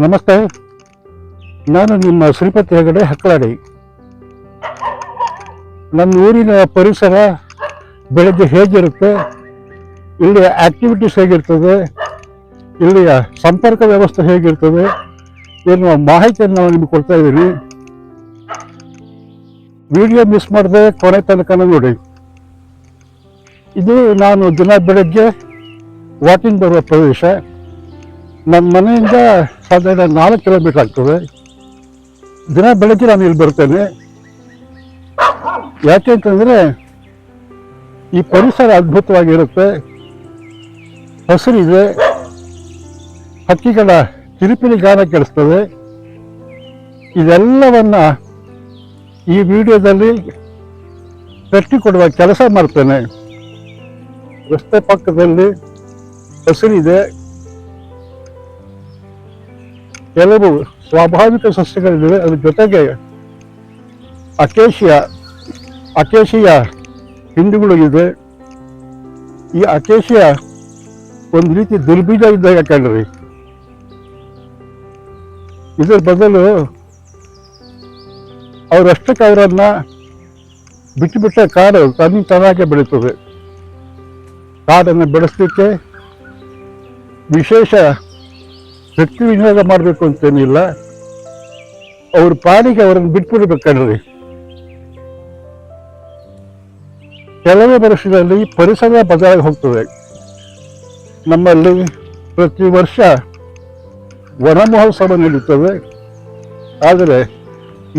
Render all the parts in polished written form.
ನಮಸ್ತೆ, ನಾನು ನಿಮ್ಮ ಶ್ರೀಪತಿ ಹೆಗಡೆ ಹಕ್ಕಲಾಡಿ. ನನ್ನ ಊರಿನ ಪರಿಸರ ಬೆಳಗ್ಗೆ ಹೇಗಿರುತ್ತೆ, ಇಲ್ಲಿಯ ಆಕ್ಟಿವಿಟೀಸ್ ಹೇಗಿರ್ತದೆ, ಇಲ್ಲಿಯ ಸಂಪರ್ಕ ವ್ಯವಸ್ಥೆ ಹೇಗಿರ್ತದೆ ಎನ್ನುವ ಮಾಹಿತಿಯನ್ನು ನಾನು ನಿಮಗೆ ಕೊಡ್ತಾ ಇದ್ದೀನಿ. ವಿಡಿಯೋ ಮಿಸ್ ಮಾಡದೆ ಕೊನೆ ತನಕ ನೋಡಿ. ಇದು ನಾನು ದಿನ ಬೆಳಗ್ಗೆ ವಾಕಿಂಗ್ ಬರುವ ಪ್ರದೇಶ. ನನ್ನ ಮನೆಯಿಂದ ಸಾಧಾರಣ 4 ಕಿಲೋಮೀಟರ್ ಆಗ್ತದೆ. ದಿನ ಬೆಳಗ್ಗೆ ನಾನು ಇಲ್ಲಿ ಬರ್ತೇನೆ. ಯಾಕೆ ಅಂತಂದರೆ ಈ ಪರಿಸರ ಅದ್ಭುತವಾಗಿರುತ್ತೆ, ಹಸಿರಿದೆ, ಹಕ್ಕಿಗಳ ಕಿರಿಪಿರಿ ಗಾನ ಕೇಳಿಸ್ತದೆ. ಇದೆಲ್ಲವನ್ನ ಈ ವಿಡಿಯೋದಲ್ಲಿ ಕಟ್ಟಿಕೊಡುವ ಕೆಲಸ ಮಾಡ್ತೇನೆ. ರಸ್ತೆ ಪಕ್ಕದಲ್ಲಿ ಹಸಿರಿದೆ, ಕೆಲವು ಸ್ವಾಭಾವಿಕ ಸಸ್ಯಗಳಿವೆ, ಅದ್ರ ಜೊತೆಗೆ ಅಕೇಶಿಯ ಹಿಂಡುಗಳು ಇದೆ. ಈ ಅಕೇಶಿಯ ಒಂದು ರೀತಿ ದುರ್ಬೀಜ ಇದ್ದಾಗ ಕಂಡ್ರಿ. ಇದರ ಬದಲು ಅವರಷ್ಟಕ್ಕೆ ಅವರನ್ನ ಬಿಟ್ಟುಬಿಟ್ಟ ಕಾಡು ತನ್ನಾಗೆ ಬೆಳೀತದೆ. ಕಾಡನ್ನು ಬೆಳೆಸಲಿಕ್ಕೆ ವಿಶೇಷ ಶಕ್ತಿ ವಿನಿಯೋಗ ಮಾಡಬೇಕು ಅಂತೇನಿಲ್ಲ, ಅವ್ರ ಪಾಡಿಗೆ ಅವರನ್ನು ಬಿಟ್ಬಿಡ್ಬೇಕಂಡ್ರಿ. ಕೆಲವೇ ವರ್ಷದಲ್ಲಿ ಪರಿಸರ ಬದಲಾಗಿ ಹೋಗ್ತದೆ. ನಮ್ಮಲ್ಲಿ ಪ್ರತಿ ವರ್ಷ ವನ ಮಹೋತ್ಸವ ನಡೆಯುತ್ತದೆ, ಆದರೆ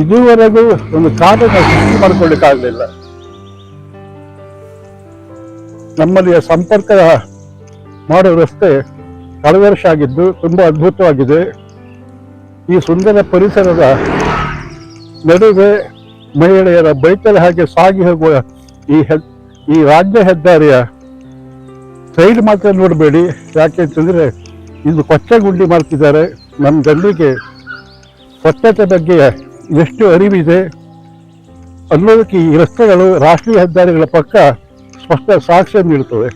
ಇದುವರೆಗೂ ಒಂದು ಕಾಡನ್ನು ಸೃಷ್ಟಿ ಮಾಡಿಕೊಳ್ಳಿಕ್ಕಾಗಲಿಲ್ಲ. ನಮ್ಮಲ್ಲಿ ಸಂಪರ್ಕ ಮಾಡೋ ರಸ್ತೆ ಕಳೆದ ವರ್ಷ ಆಗಿದ್ದು ತುಂಬ ಅದ್ಭುತವಾಗಿದೆ. ಈ ಸುಂದರ ಪರಿಸರದ ನಡುವೆ ಮಹಿಳೆಯರ ಬೈಕಲ್ಲಿ ಹಾಗೆ ಸಾಗಿ ಹೋಗುವ ಈ ರಾಜ್ಯ ಹೆದ್ದಾರಿಯ ಸೈಡ್ ಮಾತ್ರ ನೋಡಬೇಡಿ. ಯಾಕೆ ಅಂತಂದರೆ ಇದು ಕೊಚ್ಚೆ ಗುಂಡಿ ಮಾಡ್ತಿದ್ದಾರೆ. ನಮ್ಮ ಜನರಿಗೆ ಸ್ವಚ್ಛತೆ ಬಗ್ಗೆ ಎಷ್ಟು ಅರಿವಿದೆ ಅನ್ನೋದಕ್ಕೆ ಈ ರಸ್ತೆಗಳು ರಾಷ್ಟ್ರೀಯ ಹೆದ್ದಾರಿಗಳ ಪಕ್ಕ ಸ್ಪಷ್ಟ ಸಾಕ್ಷ್ಯ ನೀಡುತ್ತವೆ.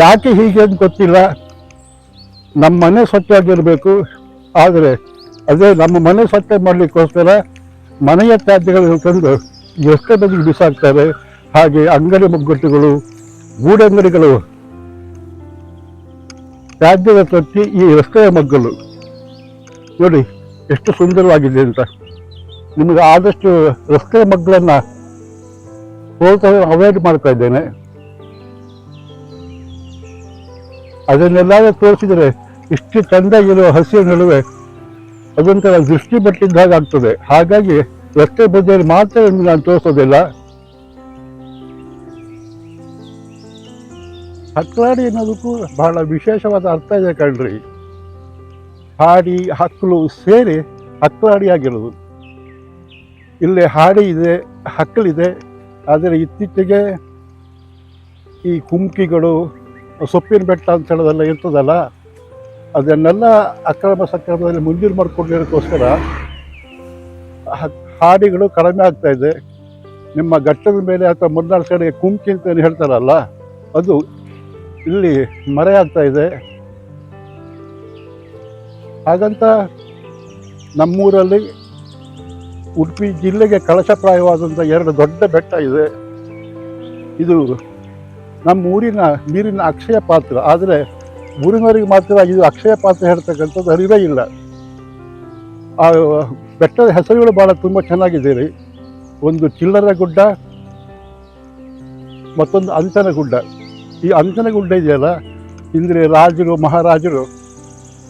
ಯಾಕೆ ಹೀಗೆ ಅಂತ ಗೊತ್ತಿಲ್ಲ. ನಮ್ಮ ಮನೆ ಸ್ವಚ್ಛವಾಗಿರಬೇಕು, ಆದರೆ ಅದೇ ನಮ್ಮ ಮನೆ ಸ್ವಚ್ಛ ಮಾಡಲಿಕ್ಕೋಸ್ಕರ ಮನೆಯ ತ್ಯಾಜ್ಯಗಳನ್ನು ತಂದು ರಸ್ತೆ ಬದಿಗೆ ಬಿಸಾಕ್ತಾರೆ. ಹಾಗೆ ಅಂಗಡಿ ಮುಗ್ಗಟ್ಟುಗಳು, ಗೂಡಂಗಡಿಗಳು ತ್ಯಾಜ್ಯದ ತೊಟ್ಟಿ ಈ ರಸ್ತೆಯ ಮಗ್ಗಲು ನೋಡಿ ಎಷ್ಟು ಸುಂದರವಾಗಿದೆ ಅಂತ. ನಿಮಗೆ ಆದಷ್ಟು ರಸ್ತೆಯ ಮಗ್ಗಲನ್ನು ಅವಾಯ್ಡ್ ಮಾಡ್ತಾ ಇದ್ದೇನೆ. ಅದನ್ನೆಲ್ಲಾದ್ರೂ ತೋರಿಸಿದರೆ ಇಷ್ಟು ಚೆಂದಾಗಿರೋ ಹಸಿರ ನಡುವೆ ಅದೊಂಥರ ದೃಷ್ಟಿ ಬಟ್ಟಿದ್ದಾಗ ಆಗ್ತದೆ. ಹಾಗಾಗಿ ರಸ್ತೆ ಬದಿಯಲ್ಲಿ ಮಾತ್ರ ನಾನು ತೋರಿಸೋದಿಲ್ಲ. ಹಕ್ಕಲಾಡಿ ಅನ್ನೋದಕ್ಕೂ ಬಹಳ ವಿಶೇಷವಾದ ಅರ್ಥ ಇದೆ ಕಣ್ರಿ. ಹಾಡಿ ಹಕ್ಕಲು ಸೇರಿ ಹಕ್ಕಲಾಡಿ ಆಗಿರೋದು. ಇಲ್ಲಿ ಹಾಡಿ ಇದೆ, ಹಕ್ಕಲಿದೆ. ಆದರೆ ಇತ್ತೀಚೆಗೆ ಈ ಕುಮ್ಕಿಗಳು, ಸೊಪ್ಪಿನ ಬೆಟ್ಟ ಅಂತ ಹೇಳೋದೆಲ್ಲ ಇರ್ತದಲ್ಲ, ಅದನ್ನೆಲ್ಲ ಅಕ್ರಮ ಸಕ್ರಮದಲ್ಲಿ ಮುಂಜೂರು ಮಾಡಿಕೊಡ್ಲಿಕ್ಕೋಸ್ಕರ ಹಾಡಿಗಳು ಕಡಿಮೆ ಆಗ್ತಾ ಇದೆ. ನಿಮ್ಮ ಘಟ್ಟದ ಮೇಲೆ ಅಥವಾ ಮುನ್ನಾಳು ಸೈಡ್ಗೆ ಕುಮ್ಕಿ ಅಂತ ಹೇಳ್ತಾರಲ್ಲ, ಅದು ಇಲ್ಲಿ ಮರೆಯಾಗ್ತಾ ಇದೆ. ಹಾಗಂತ ನಮ್ಮೂರಲ್ಲಿ ಉಡುಪಿ ಜಿಲ್ಲೆಗೆ ಕಳಶಪ್ರಾಯವಾದಂಥ 2 ದೊಡ್ಡ ಬೆಟ್ಟ ಇದೆ. ಇದು ನಮ್ಮ ಊರಿನ ನೀರಿನ ಅಕ್ಷಯ ಪಾತ್ರ. ಆದರೆ ಊರಿನವರಿಗೆ ಮಾತ್ರ ಇದು ಅಕ್ಷಯ ಪಾತ್ರ ಹೇಳ್ತಕ್ಕಂಥದ್ದು ಅರಿವೇ ಇಲ್ಲ. ಆ ಬೆಟ್ಟದ ಹೆಸರುಗಳು ಭಾಳ ತುಂಬ ಚೆನ್ನಾಗಿದೆ ರೀ. ಒಂದು ಚಿಲ್ಲರ ಗುಡ್ಡ, ಮತ್ತೊಂದು ಅಂಚನ ಗುಡ್ಡ. ಈ ಅಂಚನ ಗುಡ್ಡ ಇದೆಯಲ್ಲ, ಇಂದ್ರೆ ರಾಜರು ಮಹಾರಾಜರು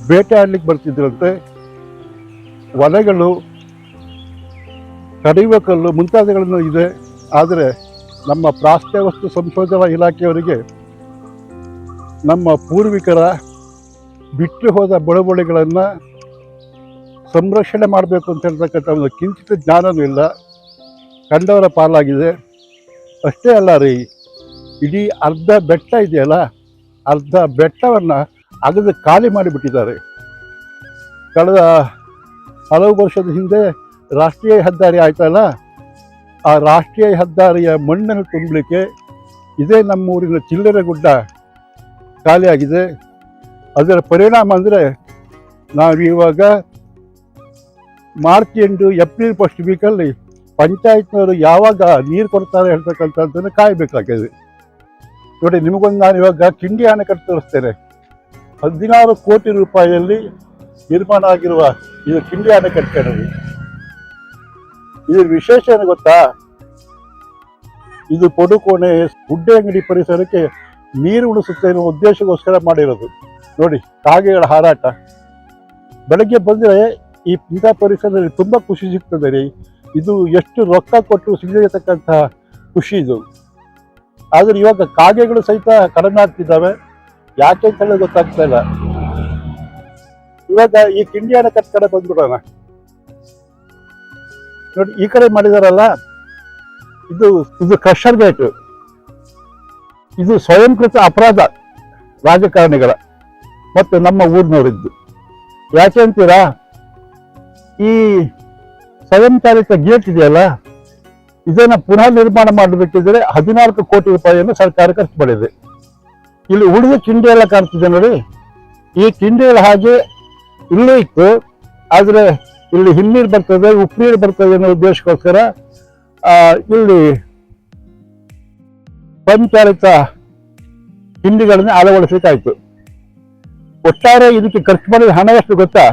ಬೇಟೆ ಆಡ್ಲಿಕ್ಕೆ ಬರ್ತಿದ್ರಂತೆ. ವಲೆಗಳು, ಕಡಿಯುವ ಕಲ್ಲು ಮುಂತಾದವುಗಳನ್ನು ಇದೆ. ಆದರೆ ನಮ್ಮ ಪ್ರಾಚ್ಯವಸ್ತು ಸಂಶೋಧನಾ ಇಲಾಖೆಯವರಿಗೆ ನಮ್ಮ ಪೂರ್ವಿಕರ ಬಿಟ್ಟು ಹೋದ ಬಳುವಳಿಗಳನ್ನು ಸಂರಕ್ಷಣೆ ಮಾಡಬೇಕು ಅಂತ ಹೇಳ್ತಕ್ಕಂಥ ಒಂದು ಕಿಂಚಿತ ಜ್ಞಾನವೂ ಇಲ್ಲ. ಕಂಡವರ ಪಾಲಾಗಿದೆ. ಅಷ್ಟೇ ಅಲ್ಲ ರೀ, ಇಡೀ ಅರ್ಧ ಬೆಟ್ಟ ಇದೆಯಲ್ಲ, ಅರ್ಧ ಬೆಟ್ಟವನ್ನು ಅಗದು ಖಾಲಿ ಮಾಡಿಬಿಟ್ಟಿದ್ದಾರೆ. ಕಳೆದ ಹಲವು ವರ್ಷದ ಹಿಂದೆ ರಾಷ್ಟ್ರೀಯ ಹೆದ್ದಾರಿ ಆಯ್ತಲ್ಲ, ಆ ರಾಷ್ಟ್ರೀಯ ಹೆದ್ದಾರಿಯ ಮಣ್ಣನ್ನು ತುಂಬಲಿಕ್ಕೆ ಇದೇ ನಮ್ಮೂರಿನ ಚಿಲ್ಲರೆ ಗುಡ್ಡ ಖಾಲಿಯಾಗಿದೆ. ಅದರ ಪರಿಣಾಮ ಅಂದರೆ ನಾವಿವಾಗ ಮಾರ್ಚ್ ಎಂಡು ಏಪ್ರಿಲ್ ಫಸ್ಟ್ ವೀಕಲ್ಲಿ ಪಂಚಾಯತ್ನವರು ಯಾವಾಗ ನೀರು ಕೊಡ್ತಾರೆ ಹೇಳ್ತಕ್ಕಂಥದ್ದನ್ನು ಕಾಯಬೇಕಾಗಿದೆ. ನೋಡಿ, ನಿಮಗೊಂದು ನಾನು ಇವಾಗ ಕಿಂಡಿ ಅಣೆಕಟ್ಟು ತೋರಿಸ್ತೇನೆ. 16 ಕೋಟಿ ರೂಪಾಯಿಯಲ್ಲಿ ನಿರ್ಮಾಣ ಆಗಿರುವ ಇದು ಕಿಂಡಿ ಅಣೆಕಟ್ಟು. ಇದ್ರ ವಿಶೇಷ ಏನು ಗೊತ್ತಾ? ಇದು ಪಡುಕೋಣೆ ಗುಡ್ಡೆ ಅಂಗಡಿ ಪರಿಸರಕ್ಕೆ ನೀರು ಉಳಿಸುತ್ತೆ ಎನ್ನುವ ಉದ್ದೇಶಕ್ಕೋಸ್ಕರ ಮಾಡಿರೋದು. ನೋಡಿ, ಕಾಗೆಗಳ ಹಾರಾಟ. ಬೆಳಗ್ಗೆ ಬಂದರೆ ಇಂಥ ಪರಿಸರದಲ್ಲಿ ತುಂಬ ಖುಷಿ ಸಿಗ್ತದೆ ರೀ. ಇದು ಎಷ್ಟು ರೊಕ್ಕ ಕೊಟ್ಟು ಸಿಗತಕ್ಕಂಥ ಖುಷಿ ಇದು. ಆದರೆ ಇವಾಗ ಕಾಗೆಗಳು ಸಹಿತ ಕಡಿಮೆ ಆಗ್ತಿದ್ದಾವೆ. ಯಾಕೆ ಅಂತ ಹೇಳಿ ಗೊತ್ತಾಗ್ತಾ ಇಲ್ಲ. ಇವಾಗ ಈ ಕಿಂಡಿ ಅಣೆಕಟ್ಟು ಕಡೆ ಬಂದ್ಬಿಡೋಣ. ನೋಡಿ, ಈ ಕಡೆ ಮಾಡಿದಾರಲ್ಲ, ಇದು ಕ್ರಷರ್ ಗೇಟ್. ಇದು ಸ್ವಯಂಕೃತ ಅಪರಾಧ ರಾಜಕಾರಣಿಗಳ ಮತ್ತು ನಮ್ಮ ಊರಿನವರಿದ್ದು. ಯಾಕೆ ಅಂತೀರಾ? ಈ ಸ್ವಯಂಚಾಲಿತ ಗೇಟ್ ಇದೆಯಲ್ಲ, ಇದನ್ನ ಪುನಃ ನಿರ್ಮಾಣ ಮಾಡಬೇಕಿದ್ರೆ 14 ಕೋಟಿ ರೂಪಾಯಿಯನ್ನು ಸರ್ಕಾರ ಖರ್ಚು ಮಾಡಿದೆ. ಇಲ್ಲಿ ಉಳಿದ ಕಿಂಡಿ ಎಲ್ಲ ಕಾಣ್ತಿದೆ ನೋಡಿ. ಈ ಕಿಂಡಿಗಳ ಹಾಗೆ ಇಲ್ಲೂ ಇತ್ತು, ಆದ್ರೆ ಇಲ್ಲಿ ಹಿನ್ನೀರು ಬರ್ತದೆ, ಉಪ್ಪು ನೀರು ಬರ್ತದೆ ಅನ್ನೋ ಉದ್ದೇಶಕ್ಕೋಸ್ಕರ ಇಲ್ಲಿ ಸ್ವಯಂಚಾಲಿತ ಕಿಂಡಿಗಳನ್ನ ಅಳವಡಿಸಬೇಕಾಯ್ತು. ಒಟ್ಟಾರೆ ಇದಕ್ಕೆ ಖರ್ಚು ಮಾಡಿದ ಹಣ ಎಷ್ಟು ಗೊತ್ತಾ?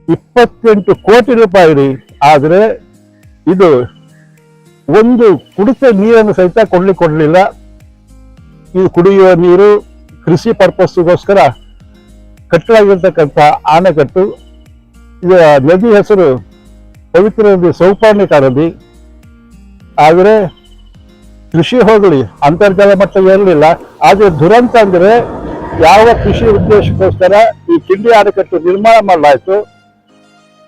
28 ಕೋಟಿ ರೂಪಾಯಿ ರೀ. ಆದ್ರೆ ಇದು ಒಂದು ಕುಡಿತ ನೀರನ್ನು ಸಹಿತ ಕೊಡ್ಲಿಲ್ಲ. ಇದು ಕುಡಿಯುವ ನೀರು, ಕೃಷಿ ಪರ್ಪಸ್ಗೋಸ್ಕರ ಕಟ್ಟಲಾಗಿರ್ತಕ್ಕಂಥ ಆಣೆಕಟ್ಟು. ಇದರ ನದಿ ಹೆಸರು ಪವಿತ್ರ ನದಿ ಸೌಪರ್ಣಿಕಾ ನದಿ. ಆದರೆ ಕೃಷಿ ಹೋಗಲಿ, ಅಂತರ್ಜಲ ಮಟ್ಟ ಏರಲಿಲ್ಲ. ಆದರೆ ದುರಂತ ಅಂದ್ರೆ ಯಾವ ಕೃಷಿ ಉದ್ದೇಶಕ್ಕೋಸ್ಕರ ಈ ಕಿಂಡಿ ಅಣೆಕಟ್ಟು ನಿರ್ಮಾಣ ಮಾಡಲಾಯಿತು,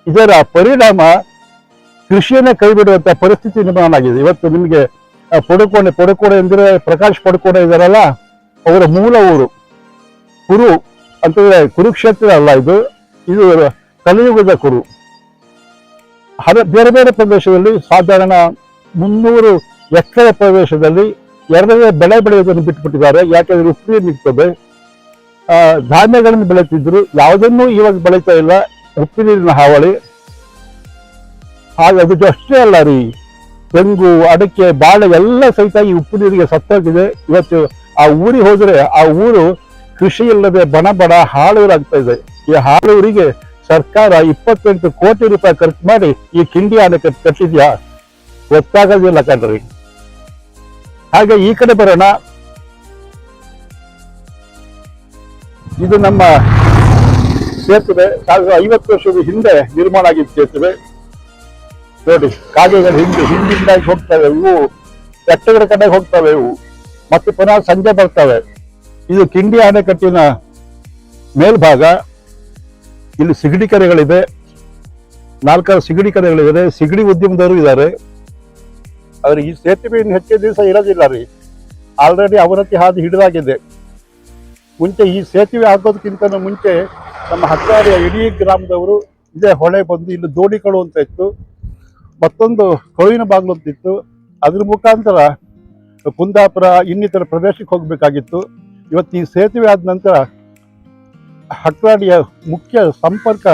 ಇದರ ಪರಿಣಾಮ ಕೃಷಿಯನ್ನೇ ಕೈ ಬಿಡುವಂತ ಪರಿಸ್ಥಿತಿ ನಿರ್ಮಾಣ ಆಗಿದೆ. ಇವತ್ತು ನಿಮಗೆ ಪಡುಕೋಣೆ ಅಂದ್ರೆ ಪ್ರಕಾಶ್ ಪಡುಕೋಣೆ ಇದಾರಲ್ಲ, ಅವರ ಮೂಲ ಊರು ಕುರು ಅಂತಂದ್ರೆ ಕುರುಕ್ಷೇತ್ರ ಅಲ್ಲ, ಇದು ಕಲಿಯುಗದ ಕುರು. ಬೇರೆ ಬೇರೆ ಪ್ರದೇಶದಲ್ಲಿ ಸಾಧಾರಣ 300 ಎಕರೆ ಪ್ರದೇಶದಲ್ಲಿ ಎರಡನೇ ಬೆಳೆ ಬೆಳೆಯೋದನ್ನು ಬಿಟ್ಟುಬಿಟ್ಟಿದ್ದಾರೆ. ಯಾಕೆಂದ್ರೆ ಉಪ್ಪು ನೀರು ನಿಗ್ತದೆ. ಧಾನ್ಯಗಳನ್ನು ಬೆಳೆತಿದ್ರು, ಯಾವುದನ್ನೂ ಇವಾಗ ಬೆಳೀತಾ ಇಲ್ಲ, ಉಪ್ಪು ನೀರಿನ ಹಾವಳಿ. ಹಾಗೆ ಅದು ಅಷ್ಟೇ ಅಲ್ಲ ರೀ, ತೆಂಗು, ಅಡಕೆ, ಬಾಳೆ ಎಲ್ಲ ಸಹಿತ ಈ ಉಪ್ಪು ನೀರಿಗೆ ಸತ್ತೋಗಿದೆ. ಇವತ್ತು ಆ ಊರಿಗೆ ಹೋದ್ರೆ ಆ ಊರು ಕೃಷಿ ಇಲ್ಲದೆ ಬಣ ಹಾಳೂರಾಗ್ತಾ ಇದೆ. ಈ ಹಾಳೂರಿಗೆ ಸರ್ಕಾರ 28 ಕೋಟಿ ರೂಪಾಯಿ ಖರ್ಚು ಮಾಡಿ ಈ ಕಿಂಡಿ ಅಣೆಕಟ್ಟು ಕಟ್ಟಿದ್ಯಾ? ಗೊತ್ತಾಗೋದಿಲ್ಲ ಕಣ್ರಿ. ಹಾಗೆ ಈ ಕಡೆ ಬರೋಣ. ಇದು ನಮ್ಮ ಸೇತುವೆ. 50 ವರ್ಷದ ಹಿಂದೆ ನಿರ್ಮಾಣ ಆಗಿದ್ದ ಸೇತುವೆ. ನೋಡಿ, ಕಾಗೆಗಳು ಹಿಂದಿಂದಾಗಿ ಹೋಗ್ತವೆ, ಇವು ಬೆಟ್ಟಗಳ ಕಡೆಗೆ ಹೋಗ್ತವೆ, ಇವು ಮತ್ತೆ ಪುನಃ ಸಂಜೆ ಬರ್ತವೆ. ಇದು ಕಿಂಡಿ ಅಣೆಕಟ್ಟಿನ ಮೇಲ್ಭಾಗ. ಇಲ್ಲಿ ಸಿಗಡಿ ಕೆರೆಗಳಿದೆ, 4 ಸಿಗಡಿ ಕೆರೆಗಳಿದೆ. ಸಿಗಡಿ ಉದ್ಯಮದವರು ಇದ್ದಾರೆ. ಆದ್ರೆ ಈ ಸೇತುವೆ ಹೆಚ್ಚಿನ ದಿವಸ ಇರೋದಿಲ್ಲ ರೀ. ಆಲ್ರೆಡಿ ಅವನತಿ ಹಾದಿ ಹಿಡಿದಾಗಿದೆ. ಮುಂಚೆ ಈ ಸೇತುವೆ ಆಗೋದಕ್ಕಿಂತ ಮುಂಚೆ ನಮ್ಮ ಹತ್ತಿರ ಇಡೀ ಗ್ರಾಮದವರು ಇದೇ ಹೊಳೆ ಬಂದು ಇಲ್ಲಿ ದೋಣಿಗಳು ಅಂತ ಇತ್ತು, ಮತ್ತೊಂದು ಕೊಳಿನ ಬಾಗಿಲು ಅಂತ ಇತ್ತು. ಅದ್ರ ಮುಖಾಂತರ ಕುಂದಾಪುರ ಇನ್ನಿತರ ಪ್ರದೇಶಕ್ಕೆ ಹೋಗ್ಬೇಕಾಗಿತ್ತು. ಇವತ್ತು ಈ ಸೇತುವೆ ಆದ ನಂತರ ಹಟ್ವಾಡಿಯ ಮುಖ್ಯ ಸಂಪರ್ಕ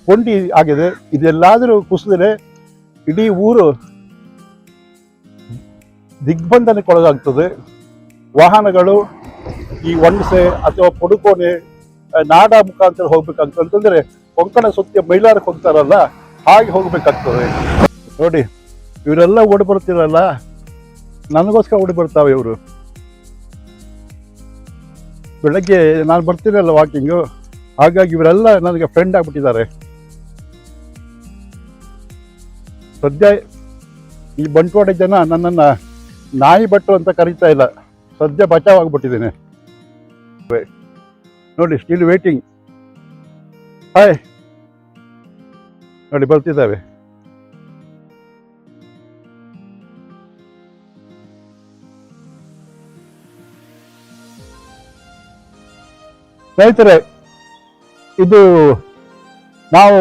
ಕೊಂಡಿ ಆಗಿದೆ. ಇದೆಲ್ಲಾದರೂ ಕುಸಿದ್ರೆ ಇಡೀ ಊರು ದಿಗ್ಬಂಧನಕ್ಕೊಳಗಾಗ್ತದೆ. ವಾಹನಗಳು ಈ ಒಂಡ್ಸೆ ಅಥವಾ ಪಡುಕೋಣೆ ನಾಡ ಮುಖಾಂತರ ಹೋಗ್ಬೇಕಂತಂದ್ರೆ ಕೊಂಕಣ ಸುತ್ತಿ ಮೈಲಾರಕ್ಕೆ ಹೋಗ್ತಾರಲ್ಲ, ಹಾಗೆ ಹೋಗ್ಬೇಕಾಗ್ತದೆ. ನೋಡಿ, ಇವರೆಲ್ಲ ಓಡಿ ಬರ್ತಿರಲ್ಲ, ನನಗೋಸ್ಕರ ಓಡಿ ಬರ್ತಾವೆ ಇವರು. ಬೆಳಗ್ಗೆ ನಾನು ಬರ್ತೀನಲ್ಲ ವಾಕಿಂಗು, ಹಾಗಾಗಿ ಇವರೆಲ್ಲ ನನಗೆ ಫ್ರೆಂಡ್ ಆಗ್ಬಿಟ್ಟಿದ್ದಾರೆ. ಸದ್ಯ ಈ ಬಂಟ್ವಾಡ ಜನ ನನ್ನನ್ನು ನಾಯಿ ಭಟ್ರು ಅಂತ ಕರೀತಾ ಇಲ್ಲ. ಸದ್ಯ ಬಚಾವ್ ಆಗ್ಬಿಟ್ಟಿದ್ದೇನೆ. ನೋಡಿ, ಸ್ಟಿಲ್ ವೇಟಿಂಗ್. ಹಾಯ್, ನೋಡಿ ಬರ್ತಿದ್ದಾವೆ. ಸ್ನೇಹಿತರೆ, ಇದು ನಾವು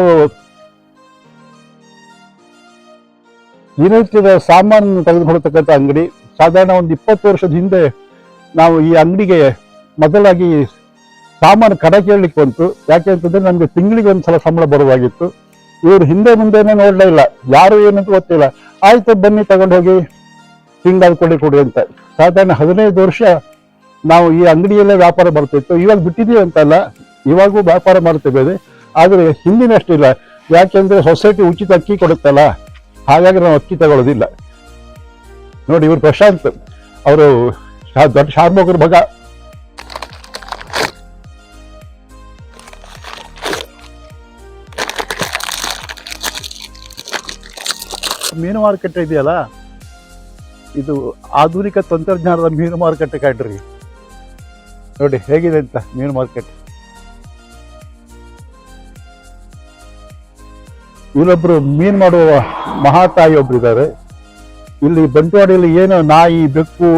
ದಿನನಿತ್ಯದ ಸಾಮಾನು ತೆಗೆದುಕೊಳ್ತಕ್ಕಂಥ ಅಂಗಡಿ. ಸಾಧಾರಣ ಒಂದು 20 ವರ್ಷದ ಹಿಂದೆ ನಾವು ಈ ಅಂಗಡಿಗೆ ಮೊದಲಾಗಿ ಸಾಮಾನು ಕಡ ಕೇಳಲಿಕ್ಕೆ ಬಂತು. ಯಾಕೆ ಅಂತಂದ್ರೆ ನಮ್ಗೆ ತಿಂಗಳಿಗೆ ಒಂದ್ಸಲ ಸಂಬಳ ಬರುವಾಗಿತ್ತು. ಇವರು ಹಿಂದೆ ಮುಂದೆನೇ ನೋಡ್ಲೇ ಇಲ್ಲ, ಯಾರು ಏನಂತ ಗೊತ್ತಿಲ್ಲ. ಆಯ್ತು ಬನ್ನಿ ತಗೊಂಡು ಹೋಗಿ ತಿಂಗಳು ಕೊಡಿ ಅಂತ. ಸಾಧಾರಣ 15 ವರ್ಷ ನಾವು ಈ ಅಂಗಡಿಯಲ್ಲೇ ವ್ಯಾಪಾರ ಮಾಡ್ತಿತ್ತು. ಇವಾಗ ಬಿಟ್ಟಿದೀವಿ ಅಂತಲ್ಲ, ಇವಾಗೂ ವ್ಯಾಪಾರ ಮಾಡ್ತೇವೆ. ಆದರೆ ಹಿಂದಿನಷ್ಟಿಲ್ಲ. ಯಾಕೆಂದ್ರೆ ಸೊಸೈಟಿ ಉಚಿತ ಅಕ್ಕಿ ಕೊಡುತ್ತಲ್ಲ, ಹಾಗಾಗಿ ನಾವು ಅಕ್ಕಿ ತಗೊಳ್ಳೋದಿಲ್ಲ. ನೋಡಿ ಇವರು ಪ್ರಶಾಂತ್, ಅವರು ದೊಡ್ಡ ಶಾರ್ಮೋಗರ ಮಗ. ಮೀನು ಮಾರುಕಟ್ಟೆ ಇದೆಯಲ್ಲ, ಇದು ಆಧುನಿಕ ತಂತ್ರಜ್ಞಾನದ ಮೀನು ಮಾರುಕಟ್ಟೆ ಕಾಣ್ರಿ. ನೋಡಿ ಹೇಗಿದೆ ಅಂತ ಮೀನು ಮಾರುಕಟ್ಟೆ. ಇಲ್ಲೊಬ್ರು ಮೀನು ಮಾಡುವ ಮಹಾತಾಯಿ ಒಬ್ರು ಇದ್ದಾರೆ. ಇಲ್ಲಿ ಬಂಟ್ವಾಡಿಯಲ್ಲಿ ಏನು ನಾಯಿ ಬೆಕ್ಕು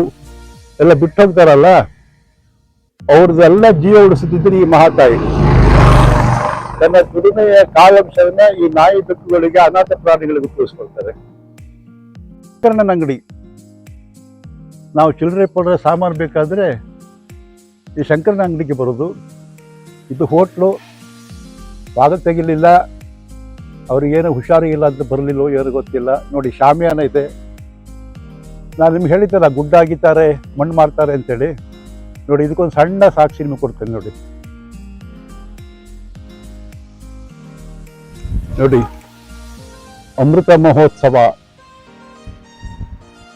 ಎಲ್ಲ ಬಿಟ್ಟು ಹೋಗ್ತಾರಲ್ಲ, ಅವ್ರದ್ದೆಲ್ಲ ಜೀವ ಉಳಿಸುತ್ತಿದ್ರು ಈ ಮಹಾತಾಯಿ. ತನ್ನ ದುಡಿಮೆಯ ಕಾಲಾಂಶವನ್ನ ಈ ನಾಯಿ ಬೆಕ್ಕುಗಳಿಗೆ, ಅನಾಥ ಪ್ರಾಣಿಗಳಿಗೆ ಉಪಯೋಗಿಸ್ಕೊಳ್ತಾರೆ. ಶಂಕರಣ್ಣನ ಅಂಗಡಿ, ನಾವು ಚಿಲ್ಲರೆ ಪಡೋ ಸಾಮಾನು ಬೇಕಾದ್ರೆ ಈ ಶಂಕರನ ಅಂಗಡಿಗೆ ಬರೋದು. ಇದು ಹೋಟ್ಲು, ಭಾಗ ತೆಗಿಲಿಲ್ಲ, ಅವ್ರಿಗೇನು ಹುಷಾರಿಲ್ಲ ಅಂತ ಬರಲಿಲ್ಲೋ ಏನೋ ಗೊತ್ತಿಲ್ಲ. ನೋಡಿ ಶಾಮಿಯಾನ ಇದೆ. ನಾನು ನಿಮ್ಗೆ ಹೇಳಿದ್ದಲ್ಲ, ಗುಡ್ಡ ಆಗಿದ್ದಾರೆ, ಮಣ್ಣು ಮಾಡ್ತಾರೆ ಅಂತೇಳಿ. ನೋಡಿ ಇದಕ್ಕೊಂದು ಸಣ್ಣ ಸಾಕ್ಷಿ ನಿಮ್ಗೆ ಕೊಡ್ತೇನೆ. ನೋಡಿ ನೋಡಿ ಅಮೃತ ಮಹೋತ್ಸವ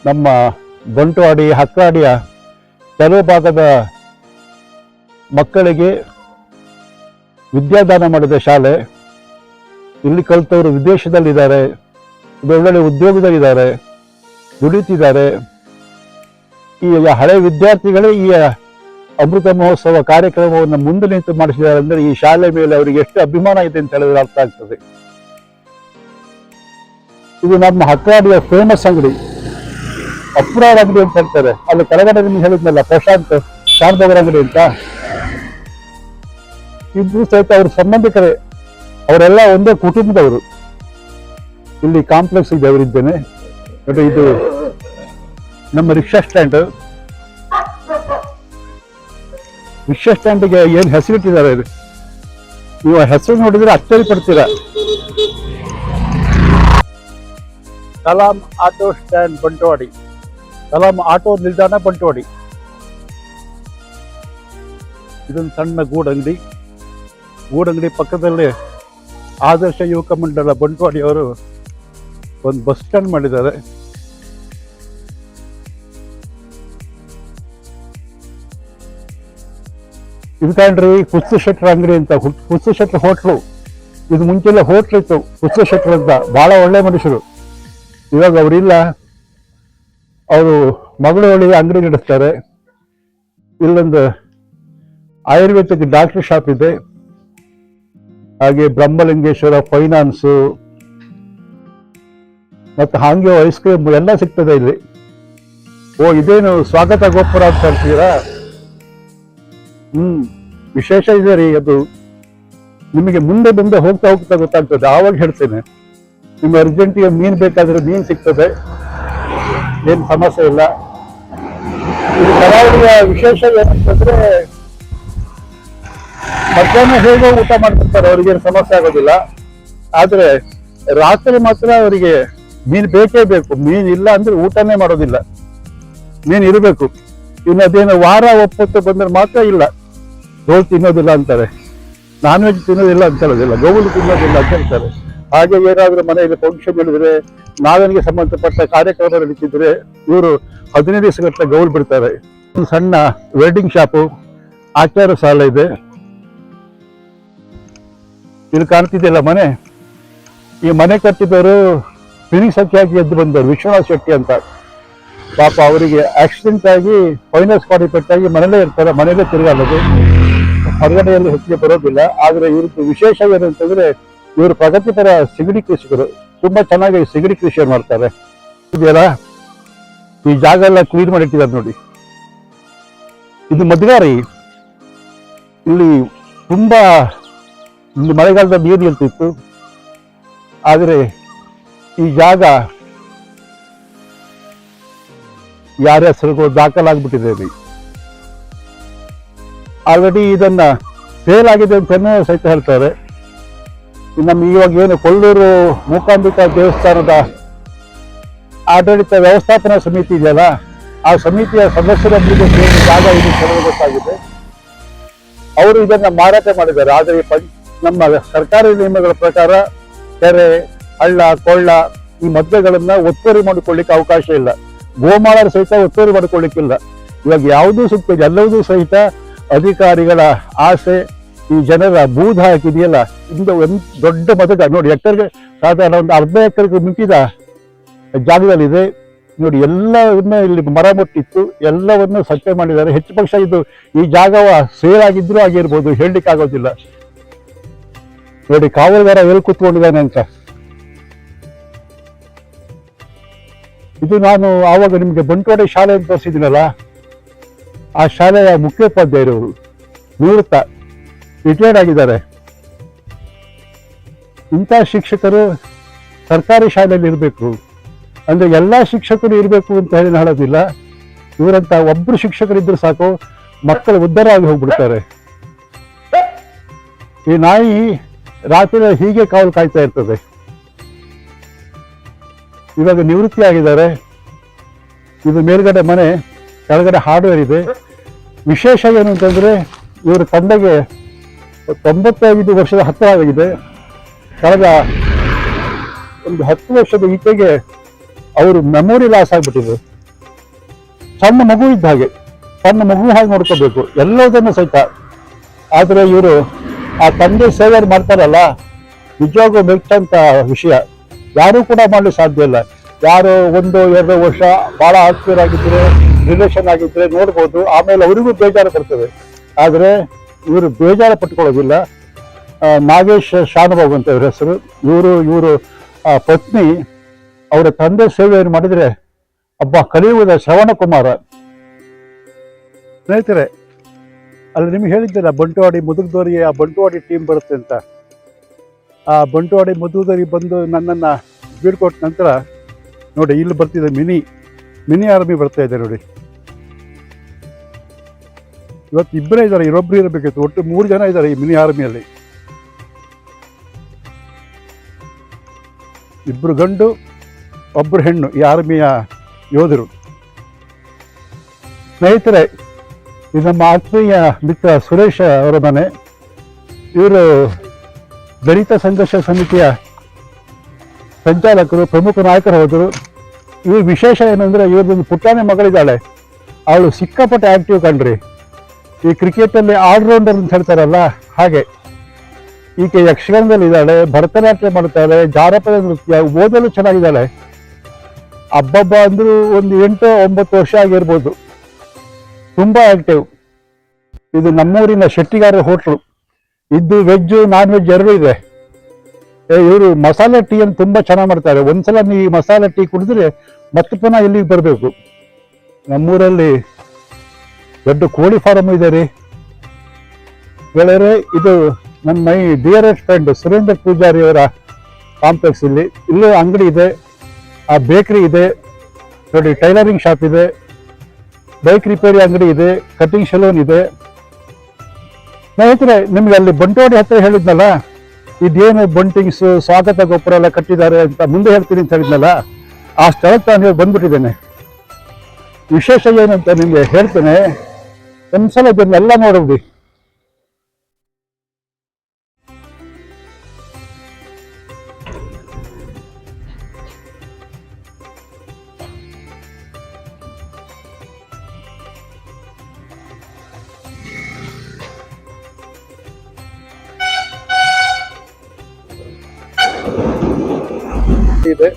ನಮ್ಮ ಬಂಟ್ವಾಡಿ ಹಕ್ರಾಡಿಯ ಕೆಲವು ಭಾಗದ ಮಕ್ಕಳಿಗೆ ವಿದ್ಯಾದಾನ ಮಾಡಿದ ಶಾಲೆ. ಇಲ್ಲಿ ಕಲಿತವರು ವಿದೇಶದಲ್ಲಿದ್ದಾರೆ, ಒಳ್ಳೊಳ್ಳೆ ಉದ್ಯೋಗದಲ್ಲಿದ್ದಾರೆ, ದುಡಿತಿದ್ದಾರೆ. ಈ ಹಳೆ ವಿದ್ಯಾರ್ಥಿಗಳೇ ಈ ಅಮೃತ ಮಹೋತ್ಸವ ಕಾರ್ಯಕ್ರಮವನ್ನು ಮುಂದೆ ನಿಂತು ಮಾಡಿಸಿದ್ದಾರೆ. ಅಂದರೆ ಈ ಶಾಲೆ ಮೇಲೆ ಅವರಿಗೆ ಎಷ್ಟು ಅಭಿಮಾನ ಇದೆ ಅಂತ ಹೇಳಿದ್ರೆ ಅರ್ಥ ಆಗ್ತದೆ. ಇದು ನಮ್ಮ ಹಕ್ರಾಡಿಯ ಫೇಮಸ್ ಅಂಗಡಿ, ಅಪ್ರಾಡ್ ಅಂಗಡಿ ಅಂತ ಹೇಳ್ತಾರೆ. ಅಲ್ಲಿ ಕೆಳಗಡೆ ನಿಮ್ಗೆ ಹೇಳಿದ್ನಲ್ಲ ಪ್ರಶಾಂತ್ ಶಾರದವರ ಅಂಗಡಿ ಅಂತ, ಇಬ್ರು ಸಹಿತ ಅವ್ರ ಸಂಬಂಧಿಕರೇ, ಅವರೆಲ್ಲ ಒಂದೇ ಕುಟುಂಬದವರು. ಇಲ್ಲಿ ಕಾಂಪ್ಲೆಕ್ಸ್ ಇದೆ, ಅವರಿದ್ದೇನೆ. ನೋಡಿ ಇದು ನಮ್ಮ ರಿಕ್ಷಾ ಸ್ಟ್ಯಾಂಡ್. ರಿಕ್ಷಾ ಸ್ಟ್ಯಾಂಡ್ಗೆ ಏನ್ ಹೆಸರಿಟ್ಟಿದ್ದಾರೆ, ನೀವು ಹೆಸರು ನೋಡಿದ್ರೆ ಅಚ್ಚರಿ ಪಡ್ತೀರಾ. Kalam auto stand Bantwadi, Kalam auto ನಿಲ್ದಾಣ ಬಂಟ್ವಾಡಿ. ಇದೊಂದು ಸಣ್ಣ ಗೂಡಂಗಡಿ. ಗೂಡಂಗಡಿ ಪಕ್ಕದಲ್ಲಿ ಆದರ್ಶ ಯುವಕ ಮಂಡಳ ಬಂಟ್ವಾಡಿಯವರು ಒಂದು ಬಸ್ ಸ್ಟ್ಯಾಂಡ್ ಮಾಡಿದ್ದಾರೆ. ಇದು ಕಾಣ್ರಿ ಕುಸ್ತು ಶೆಟ್ರ ಅಂಗಡಿ ಅಂತ, ಕುಸ್ತು ಶೆಟ್ರ ಹೋಟ್ಲು. ಇದು ಮುಂಚೆಲ್ಲ ಹೋಟ್ಲ್ ಇತ್ತು, ಕುಸ್ತು ಶೆಟ್ರ ಅಂತ. ಬಹಳ ಒಳ್ಳೆ ಮನುಷ್ಯರು. ಇವಾಗ ಅವರಿಲ್ಲ, ಅವರು ಮಗಳೊಳಿ ಅಂಗಡಿ ನಡೆಸ್ತಾರೆ. ಇಲ್ಲೊಂದು ಆಯುರ್ವೇದಿಕ್ ಡಾಕ್ಟರ್ ಶಾಪ್ ಇದೆ. ಹಾಗೆ ಬ್ರಹ್ಮಲಿಂಗೇಶ್ವರ ಫೈನಾನ್ಸು ಮತ್ತು ಹಾಗೆ ಐಸ್ ಕ್ರೀಮ್ ಎಲ್ಲ ಸಿಗ್ತದೆ ಇಲ್ಲಿ. ಓ ಇದೇನು ಸ್ವಾಗತ ಗೋಪುರ ಅಂತ ಹೇಳ್ತೀರಾ? ವಿಶೇಷ ಇದೆ ರೀ ಅದು. ನಿಮಗೆ ಮುಂದೆ ಮುಂದೆ ಹೋಗ್ತಾ ಹೋಗ್ತಾ ಗೊತ್ತಾಗ್ತದೆ. ಆವಾಗ ಹೇಳ್ತೇನೆ. ನಿಮ್ಗೆ ಅರ್ಜೆಂಟಿಗೆ ಮೀನು ಬೇಕಾದ್ರೆ ಮೀನು ಸಿಗ್ತದೆ, ಏನು ಸಮಸ್ಯೆ ಇಲ್ಲ. ಇದು ಕರಾವಳಿಯ ವಿಶೇಷ ಏನಂತಂದ್ರೆ ಮಧ್ಯಾಹ್ನ ಹೇಗೋ ಊಟ ಮಾಡ್ತಿರ್ತಾರೆ, ಅವ್ರಿಗೇನು ಸಮಸ್ಯೆ ಆಗೋದಿಲ್ಲ. ಆದ್ರೆ ರಾತ್ರಿ ಮಾತ್ರ ಅವರಿಗೆ ಮೀನು ಬೇಕೇ ಬೇಕು. ಮೀನು ಇಲ್ಲ ಅಂದ್ರೆ ಊಟನೇ ಮಾಡೋದಿಲ್ಲ. ಮೀನು ಇರಬೇಕು. ಇನ್ನು ಅದೇನು ವಾರ ಒಪ್ಪತ್ತು ಬಂದ್ರೆ ಮಾತ್ರ ಇಲ್ಲ, ಗೋಲ್ ತಿನ್ನೋದಿಲ್ಲ ಅಂತಾರೆ, ನಾನ್ ವೆಜ್ ತಿನ್ನೋದಿಲ್ಲ ಅಂತ ಹೇಳೋದಿಲ್ಲ, ಗೋವುಲು ತಿನ್ನೋದಿಲ್ಲ ಅಂತ ಹೇಳ್ತಾರೆ. ಹಾಗೆ ಏನಾದ್ರೂ ಮನೆಯಲ್ಲಿ ಫಂಕ್ಷನ್ ಹೇಳಿದ್ರೆ, ನಾವೇನಿಗೆ ಸಂಬಂಧಪಟ್ಟ ಕಾರ್ಯಕ್ರಮ ನಡೀತಿದ್ರೆ ಇವರು 15 ದಿವಸಗಟ್ಟಲೆ ಗೌಲ್ ಬಿಡ್ತಾರೆ. ಒಂದು ಸಣ್ಣ ವೆಲ್ಡಿಂಗ್ ಶಾಪು, ಆಚಾರ ಶಾಲೆ ಇದೆ. ಇಲ್ಲಿ ಕಾಣ್ತಿದೆಯಲ್ಲ ಮನೆ, ಈ ಮನೆ ಕಟ್ಟಿದವರು ಫಿನಿಕ್ಸ್ ಹಾಕಿ ಎದ್ದು ಬಂದವರು ವಿಶ್ವನಾಥ್ ಶೆಟ್ಟಿ ಅಂತ. ಪಾಪ ಅವರಿಗೆ ಆಕ್ಸಿಡೆಂಟ್ ಆಗಿ ಫೈನಲ್ ಸ್ಪಾಟಿ ಪೆಟ್ಟಾಗಿ ಮನೇಲೇ ಇರ್ತಾರೆ, ಮನೇಲೇ ತಿರುಗಾಡೋದು, ಹೊರಗಡೆಯಲ್ಲಿ ಹೆಚ್ಚಿಗೆ ಬರೋದಿಲ್ಲ. ಆದ್ರೆ ಇವ್ರದ್ದು ವಿಶೇಷ ಏನಂತಂದ್ರೆ ಇವರು ಪ್ರಗತಿಪರ ಸಿಗಡಿ ಕೃಷಿಕರು. ತುಂಬಾ ಚೆನ್ನಾಗಿ ಸಿಗಡಿ ಕೃಷಿ ಮಾಡ್ತಾರೆ. ಇದೆಯಲ್ಲ ಈ ಜಾಗ ಎಲ್ಲ ಕ್ಲೀನ್ ಮಾಡಿಟ್ಟಿದ್ದಾರೆ ನೋಡಿ. ಇದು ಮದ್ಗಾರಿ. ಇಲ್ಲಿ ತುಂಬಾ ಇಲ್ಲಿ ಮಳೆಗಾಲದ ನೀರು ನಿಲ್ತಿತ್ತು. ಆದರೆ ಈ ಜಾಗ ಯಾರ ಹೆಸರಿಗೂ ದಾಖಲಾಗ್ಬಿಟ್ಟಿದೆ. ಆಲ್ರೆಡಿ ಇದನ್ನ ಫೇಲ್ ಆಗಿದೆ ಅಂತಲೂ ಸಹಿತ ಹೇಳ್ತಾರೆ. ನಮ್ಮ ಇವಾಗ ಏನು ಕೊಲ್ಲೂರು ಮೂಕಾಂಬಿಕಾ ದೇವಸ್ಥಾನದ ಆಡಳಿತ ವ್ಯವಸ್ಥಾಪನಾ ಸಮಿತಿ ಇದೆಯಲ್ಲ, ಆ ಸಮಿತಿಯ ಸದಸ್ಯರೊಬ್ಬರಿಗೆ ಜಾಗ ಇದು ಕೆಲವು ಗೊತ್ತಾಗಿದೆ. ಅವರು ಇದನ್ನ ಮಾರಾಟ ಮಾಡಿದ್ದಾರೆ. ಆದರೆ ನಮ್ಮ ಸರ್ಕಾರಿ ನಿಯಮಗಳ ಪ್ರಕಾರ ಕೆರೆ, ಹಳ್ಳ, ಕೊಳ್ಳ ಈ ಮದ್ವೆಗಳನ್ನ ಒತ್ತುವರಿ ಮಾಡಿಕೊಳ್ಳಿಕ್ಕೆ ಅವಕಾಶ ಇಲ್ಲ. ಗೋಮಾಳರ ಸಹಿತ ಒತ್ತುವರಿ ಮಾಡಿಕೊಳ್ಳಿಕ್ಕಿಲ್ಲ. ಇವಾಗ ಯಾವುದೂ ಸಿಗ್ತದೆ, ಎಲ್ಲವೂ ಸಹಿತ ಅಧಿಕಾರಿಗಳ ಆಸೆ, ಈ ಜನರ ಬೂದ ಹಾಕಿದೆಯಲ್ಲ, ಇಂದ ಒಂದು ದೊಡ್ಡ ಮತಕ ನೋಡಿ, ಎಕರೆಗೆ ಸಾಧಾರಣ ಒಂದು ಅರ್ಧ ಎಕರೆಗೆ ಮಿಕ್ಕಿದ ಜಾಗದಲ್ಲಿದೆ ನೋಡಿ. ಎಲ್ಲವನ್ನ ಇಲ್ಲಿ ಮರ ಮುಟ್ಟಿತ್ತು, ಎಲ್ಲವನ್ನು ಸತ್ಯ ಮಾಡಿದ್ದಾರೆ. ಹೆಚ್ಚು ಪಕ್ಷ ಇದು ಈ ಜಾಗವ ಸೇಲ್ ಆಗಿದ್ರೂ ಆಗಿರ್ಬೋದು, ಹೇಳಲಿಕ್ಕೆ ಆಗೋದಿಲ್ಲ. ನೋಡಿ ಕಾವಲುಗಾರ ಎಲ್ಲಿ ಕೂತ್ಕೊಂಡಿದ್ದಾನೆ ಅಂತ. ಇದು ನಾನು ಆವಾಗ ನಿಮಗೆ ಬಂಟ್ವಾಡೆ ಶಾಲೆ ಅಂತ ತೋರಿಸಿದ್ದೀನಲ್ಲ, ಆ ಶಾಲೆಯ ಮುಖ್ಯೋಪಾಧ್ಯಾಯರು ನಿವೃತ್ತ, ರಿಟೈರ್ಡ್ ಆಗಿದ್ದಾರೆ. ಇಂಥ ಶಿಕ್ಷಕರು ಸರ್ಕಾರಿ ಶಾಲೆಯಲ್ಲಿ ಇರಬೇಕು. ಅಂದ್ರೆ ಎಲ್ಲ ಶಿಕ್ಷಕರು ಇರಬೇಕು ಅಂತ ಹೇಳಿ ಹೇಳೋದಿಲ್ಲ. ಇವರಂತ ಒಬ್ರು ಶಿಕ್ಷಕರಿದ್ರು ಸಾಕು, ಮಕ್ಕಳು ಉದ್ಧಾರ ಆಗಿ ಹೋಗ್ಬಿಡ್ತಾರೆ. ಈ ನಾಯಿ ರಾತ್ರಿ ಹೀಗೆ ಕಾವಲು ಕಾಯ್ತಾ ಇರ್ತದೆ. ಇವಾಗ ನಿವೃತ್ತಿ ಆಗಿದ್ದಾರೆ. ಇದು ಮೇಲ್ಗಡೆ ಮನೆ, ಕೆಳಗಡೆ ಹಾರ್ಡ್ವೇರ್ ಇದೆ. ವಿಶೇಷ ಏನು ಅಂತಂದ್ರೆ, ಇವರ ತಂದೆಗೆ 95 ವರ್ಷದ ಹತ್ತಿರ ಆಗಿದೆ. ಕಳೆದ ಒಂದು 10 ವರ್ಷದ ಈಚೆಗೆ ಅವರು ಮೆಮೊರಿ ಲಾಸ್ ಆಗ್ಬಿಟ್ಟಿದೆ. ಸಣ್ಣ ಮಗು ಇದ್ದ ಹಾಗೆ, ಸಣ್ಣ ಮಗು ಹಾಗೆ ನೋಡ್ಕೋಬೇಕು ಎಲ್ಲದನ್ನು ಸಹಿತ. ಆದರೆ ಇವರು ಆ ತಂದೆ ಸೇವೆ ಮಾಡ್ತಾರಲ್ಲ, ನಿಜವಾಗೂ ಮೆಚ್ಚಂತ ವಿಷಯ. ಯಾರೂ ಕೂಡ ಮಾಡಲು ಸಾಧ್ಯ ಇಲ್ಲ. ಯಾರು 1-2 ವರ್ಷ ಬಹಳ ಆತ್ಮೀಯರಾಗಿದ್ರೆ, ರಿಲೇಷನ್ ಆಗಿದ್ರೆ ನೋಡ್ಬೋದು, ಆಮೇಲೆ ಅವರಿಗೂ ಬೇಜಾರು ಬರ್ತದೆ. ಆದರೆ ಇವರು ಬೇಜಾರು ಪಟ್ಕೊಳ್ಳೋದಿಲ್ಲ. ನಾಗೇಶ್ ಶಾನುಭಾಗ್ ಅಂತ ಇವ್ರ ಹೆಸರು. ಇವರು ಪತ್ನಿ ಅವರ ತಂದೆ ಸೇವೆಯನ್ನು ಮಾಡಿದ್ರೆ ಕಲಿಯುವುದ ಶ್ರವಣ ಕುಮಾರ. ಸ್ನೇಹಿತರೆ, ಅಲ್ಲಿ ನಿಮ್ಗೆ ಹೇಳಿದ್ದಿಲ್ಲ ಬಂಟ್ವಾಡಿ ಮುದುಗದೋರಿಗೆ ಆ ಬಂಟ್ವಾಡಿ ಟೀಮ್ ಬರುತ್ತೆ ಅಂತ. ಆ ಬಂಟ್ವಾಡಿ ಮುದುಗದೋರಿಗೆ ಬಂದು ನನ್ನನ್ನು ಬೀಳ್ಕೊಟ್ಟ ನಂತರ ನೋಡಿ, ಇಲ್ಲಿ ಬರ್ತಿದೆ ಮಿನಿ ಆರ್ಮಿ ಬರ್ತಾ ಇದೆ ನೋಡಿ. ಇವತ್ತು ಇಬ್ಬರೇ ಇದ್ದಾರೆ, ಇನ್ನೊಬ್ರು ಇರಬೇಕಿತ್ತು. ಒಟ್ಟು 3 ಜನ ಇದ್ದಾರೆ ಈ ಮಿನಿ ಆರ್ಮಿಯಲ್ಲಿ. 2 ಗಂಡು 1 ಹೆಣ್ಣು ಈ ಆರ್ಮಿಯ ಯೋಧರು. ಸ್ನೇಹಿತರೆ, ಇದು ನಮ್ಮ ಆತ್ಮೀಯ ಮಿತ್ರ ಸುರೇಶ್ ಅವರ ಮನೆ. ಇವರು ದಲಿತ ಸಂಘರ್ಷ ಸಮಿತಿಯ ಸಂಚಾಲಕರು, ಪ್ರಮುಖ ನಾಯಕರು ಹೋದರು. ಇವ್ರ ವಿಶೇಷ ಏನಂದ್ರೆ, ಇವ್ರದೊಂದು ಪುಟ್ಟಾಣಿ ಮಗಳಿದ್ದಾಳೆ. ಅವಳು ಸಿಕ್ಕಾಪಟ್ಟೆ ಆಕ್ಟಿವ್ ಕಂಡ್ರಿ. ಈ ಕ್ರಿಕೆಟಲ್ಲಿ ಆಲ್ರೌಂಡರ್ ಅಂತ ಹೇಳ್ತಾರಲ್ಲ ಹಾಗೆ. ಈಕೆ ಯಕ್ಷಗಾನದಲ್ಲಿ ಇದ್ದಾಳೆ, ಭರತನಾಟ್ಯ ಮಾಡ್ತಾಳೆ, ಜಾನಪದ ನೃತ್ಯ, ಓದಲು ಚೆನ್ನಾಗಿದ್ದಾಳೆ. ಹಬ್ಬಬ್ಬ ಅಂದ್ರೂ ಒಂದು 8-9 ವರ್ಷ ಆಗಿರ್ಬೋದು. ತುಂಬಾ ಆಕ್ಟಿವ್. ಇದು ನಮ್ಮೂರಿನ ಶೆಟ್ಟಿಗಾರ ಹೋಟ್ಲು. ಇದ್ದು ವೆಜ್ ನಾನ್ ವೆಜ್ ಎರಡೂ ಇದೆ. ಇವರು ಮಸಾಲೆ ಟೀಯನ್ನು ತುಂಬಾ ಚೆನ್ನಾಗಿ ಮಾಡ್ತಾರೆ. ಒಂದ್ಸಲ ನೀವು ಈ ಮಸಾಲೆ ಟೀ ಕುಡಿದ್ರೆ ಮತ್ತೆ ಪುನಃ ಇಲ್ಲಿಗೆ ಬರಬೇಕು. ನಮ್ಮೂರಲ್ಲಿ ದೊಡ್ಡ ಕೋಳಿ ಫಾರಂ ಇದೆ ರೀ ಗೆಳೆಯರೆ. ಇದು ನನ್ನ my dearest friend Surendra Pujari ಅವರ ಕಾಂಪ್ಲೆಕ್ಸ್. ಇಲ್ಲೂ ಅಂಗಡಿ ಇದೆ, ಆ ಬೇಕರಿ ಇದೆ ನೋಡಿ, ಟೈಲರಿಂಗ್ ಶಾಪ್ ಇದೆ, ಬೈಕ್ ರಿಪೇರಿ ಅಂಗಡಿ ಇದೆ, ಕಟಿಂಗ್ ಸಲೂನ್ ಇದೆ. ಸ್ನೇಹಿತರೆ, ನಿಮ್ಗೆ ಅಲ್ಲಿ ಬಂಟ್ವಾಡಿ ಹತ್ರ ಹೇಳಿದ್ನಲ್ಲ, ಇದೇನು ಬಂಟಿಂಗ್ಸ್ ಸ್ವಾಗತ ಗೊಬ್ಬರ ಎಲ್ಲ ಕಟ್ಟಿದ್ದಾರೆ ಅಂತ ಮುಂದೆ ಹೇಳ್ತೀನಿ ಅಂತ ಹೇಳಿದ್ನಲ್ಲ, ಆ ಸ್ಥಳಕ್ಕೆ ನಾನು ಬಂದ್ಬಿಟ್ಟಿದ್ದೇನೆ. ವಿಶೇಷ ಏನಂತ ನಿಮ್ಗೆ ಹೇಳ್ತೇನೆ, ಒಂದ್ಸಲ ಇದನ್ನೆಲ್ಲ ನೋಡೋದು. ಇದೆ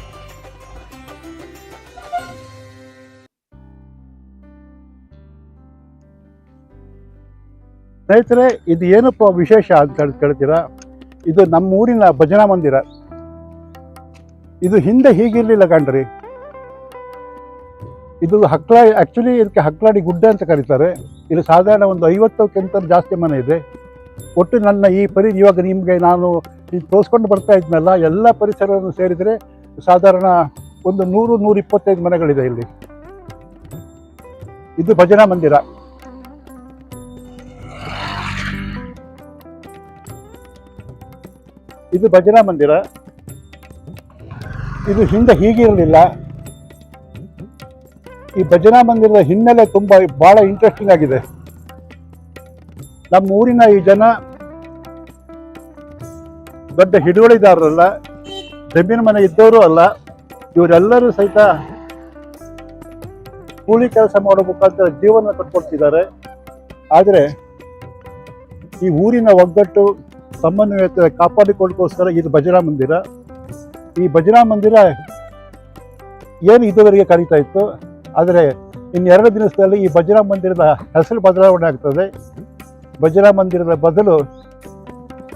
ಸ್ನೇಹಿತರೆ, ಇದು ಏನಪ್ಪ ವಿಶೇಷ ಅಂತ ಕೇಳ್ತೀರಾ? ಇದು ನಮ್ಮ ಊರಿನ ಭಜನಾ ಮಂದಿರ. ಇದು ಹಿಂದೆ ಹೀಗಿರ್ಲಿಲ್ಲ ಕಣ್ರಿ. ಇದು ಆಕ್ಚುಲಿ ಇದಕ್ಕೆ ಹಕ್ಲಾಡಿ ಗುಡ್ಡ ಅಂತ ಕರೀತಾರೆ. ಇಲ್ಲಿ ಸಾಧಾರಣ ಒಂದು 50ಕ್ಕಿಂತ ಜಾಸ್ತಿ ಮನೆ ಇದೆ. ಒಟ್ಟು ನನ್ನ ಈ ಇವಾಗ ನಿಮಗೆ ನಾನು ತೋರಿಸ್ಕೊಂಡು ಬರ್ತಾ ಇದ್ನಲ್ಲ, ಎಲ್ಲ ಪರಿಸರವನ್ನು ಸೇರಿದರೆ ಸಾಧಾರಣ ಒಂದು 100-125 ಮನೆಗಳಿದೆ ಇಲ್ಲಿ. ಇದು ಭಜನಾ ಮಂದಿರ. ಇದು ಭಜನಾ ಮಂದಿರ. ಇದು ಹಿಂದೆ ಹೀಗಿರಲಿಲ್ಲ. ಈ ಭಜನಾ ಮಂದಿರದ ಹಿನ್ನೆಲೆ ಬಹಳ ಇಂಟ್ರೆಸ್ಟಿಂಗ್ ಆಗಿದೆ. ನಮ್ಮ ಊರಿನ ಈ ಜನ ದೊಡ್ಡ ಹಿಡುವಳಿದಾರರಲ್ಲ, ಜಮೀನು ಮನೆ ಇದ್ದವರು ಅಲ್ಲ. ಇವರೆಲ್ಲರೂ ಸಹಿತ ಕೂಲಿ ಕೆಲಸ ಮಾಡೋ ಮುಖಾಂತರ ಜೀವನ ಕಟ್ಕೊಳ್ತಿದ್ದಾರೆ. ಆದರೆ ಈ ಊರಿನ ಒಗ್ಗಟ್ಟು ಸಮನ್ವಯತೆ ಕಾಪಾಡಿಕೊಳ್ಳೋಕ್ಕೋಸ್ಕರ ಇದು ಭಜನಾ ಮಂದಿರ. ಈ ಭಜನಾ ಮಂದಿರ ಏನು ಇದುವರೆಗೆ ಕರೀತಾ ಇತ್ತು, ಆದರೆ ಇನ್ನೆರಡು ದಿವಸದಲ್ಲಿ ಈ ಭಜನಾ ಮಂದಿರದ ಹೆಸರು ಬದಲಾವಣೆ ಆಗ್ತದೆ. ಭಜನಾ ಮಂದಿರದ ಬದಲು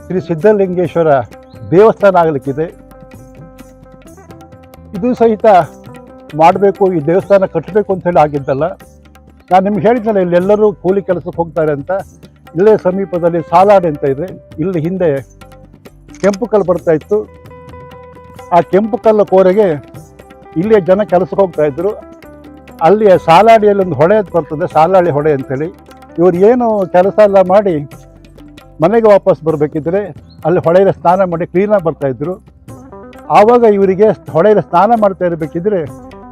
ಶ್ರೀ ಸಿದ್ಧಲಿಂಗೇಶ್ವರ ದೇವಸ್ಥಾನ ಆಗಲಿಕ್ಕಿದೆ. ಇದು ಸಹಿತ ಮಾಡಬೇಕು, ಈ ದೇವಸ್ಥಾನ ಕಟ್ಟಬೇಕು ಅಂತ ಹೇಳಿ ಆಗಿದ್ದಲ್ಲ. ನಾನು ನಿಮ್ಗೆ ಹೇಳಿದ್ನಲ್ಲ, ಇಲ್ಲೆಲ್ಲರೂ ಕೂಲಿ ಕೆಲಸಕ್ಕೆ ಹೋಗ್ತಾರೆ ಅಂತ. ಇಲ್ಲೇ ಸಮೀಪದಲ್ಲಿ ಸಾಲಾಡಿ ಅಂತ ಇದೆ. ಇಲ್ಲಿ ಹಿಂದೆ ಕೆಂಪು ಕಲ್ಲು ಬರ್ತಾ ಇತ್ತು. ಆ ಕೆಂಪು ಕಲ್ಲು ಕೋರೆಗೆ ಇಲ್ಲಿಯ ಜನ ಕೆಲಸಕ್ಕೆ ಹೋಗ್ತಾ ಇದ್ರು. ಅಲ್ಲಿಯ ಸಾಲಾಡಿಯಲ್ಲಿ ಒಂದು ಹೊಳೆ ಅಂತ ಬರ್ತದೆ, ಸಾಲಾಳಿ ಹೊಳೆ ಅಂತೇಳಿ. ಇವರು ಏನು ಕೆಲಸ ಎಲ್ಲ ಮಾಡಿ ಮನೆಗೆ ವಾಪಸ್ ಬರಬೇಕಿದ್ರೆ ಅಲ್ಲಿ ಹೊಳೆಯಲ್ಲಿ ಸ್ನಾನ ಮಾಡಿ ಕ್ಲೀನಾಗಿ ಬರ್ತಾಯಿದ್ರು. ಆವಾಗ ಇವರಿಗೆ ಹೊಳೆಯಲ್ಲಿ ಸ್ನಾನ ಮಾಡ್ತಾ ಇರಬೇಕಿದ್ರೆ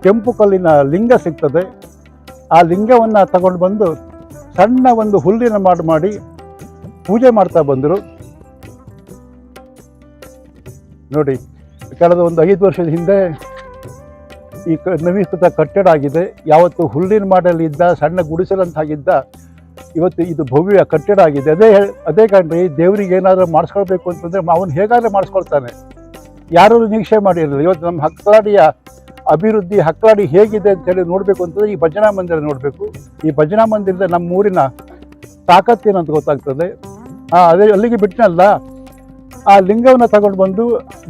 ಕೆಂಪು ಕಲ್ಲಿನ ಲಿಂಗ ಸಿಗ್ತದೆ. ಆ ಲಿಂಗವನ್ನು ತಗೊಂಡು ಬಂದು ಸಣ್ಣ ಒಂದು ಹುಲ್ಲಿನ ಮಾಡಿ ಪೂಜೆ ಮಾಡ್ತಾ ಬಂದರು. ನೋಡಿ, ಕಳೆದ ಒಂದು 5 ವರ್ಷದ ಹಿಂದೆ ಈ ನವೀಕೃತ ಕಟ್ಟಡ ಆಗಿದೆ. ಯಾವತ್ತು ಹುಲ್ಲಿನ ಮಾಡಲ್ಲಿ ಇದ್ದ ಸಣ್ಣ ಗುಡಿಸಲಂತಾಗಿದ್ದ, ಇವತ್ತು ಇದು ಭವ್ಯ ಕಟ್ಟಡ ಆಗಿದೆ. ಅದೇ ಕಾಣ್ರಿ, ದೇವರಿಗೆ ಏನಾದರೂ ಮಾಡಿಸ್ಕೊಳ್ಬೇಕು ಅಂತಂದರೆ ಅವನು ಹೇಗಾದರೂ ಮಾಡಿಸ್ಕೊಳ್ತಾನೆ. ಯಾರೂ ನಿರೀಕ್ಷೆ ಮಾಡಿರಲಿಲ್ಲ. ಇವತ್ತು ನಮ್ಮ ಹಕ್ಕಲಾಡಿಯ ಅಭಿವೃದ್ಧಿ, ಹಕ್ಕಲಾಡಿ ಹೇಗಿದೆ ಅಂತೇಳಿ ನೋಡಬೇಕು ಅಂತಂದರೆ ಈ ಭಜನಾ ಮಂದಿರ ನೋಡಬೇಕು. ಈ ಭಜನಾ ಮಂದಿರದ ನಮ್ಮ ಊರಿನ ತಾಕತ್ತೇನಂತ ಗೊತ್ತಾಗ್ತದೆ. ಅಲ್ಲಿಗೆ ಬಿಟ್ಟನಲ್ಲ, ಆ ಲಿಂಗವನ್ನು ತಗೊಂಡು ಬಂದು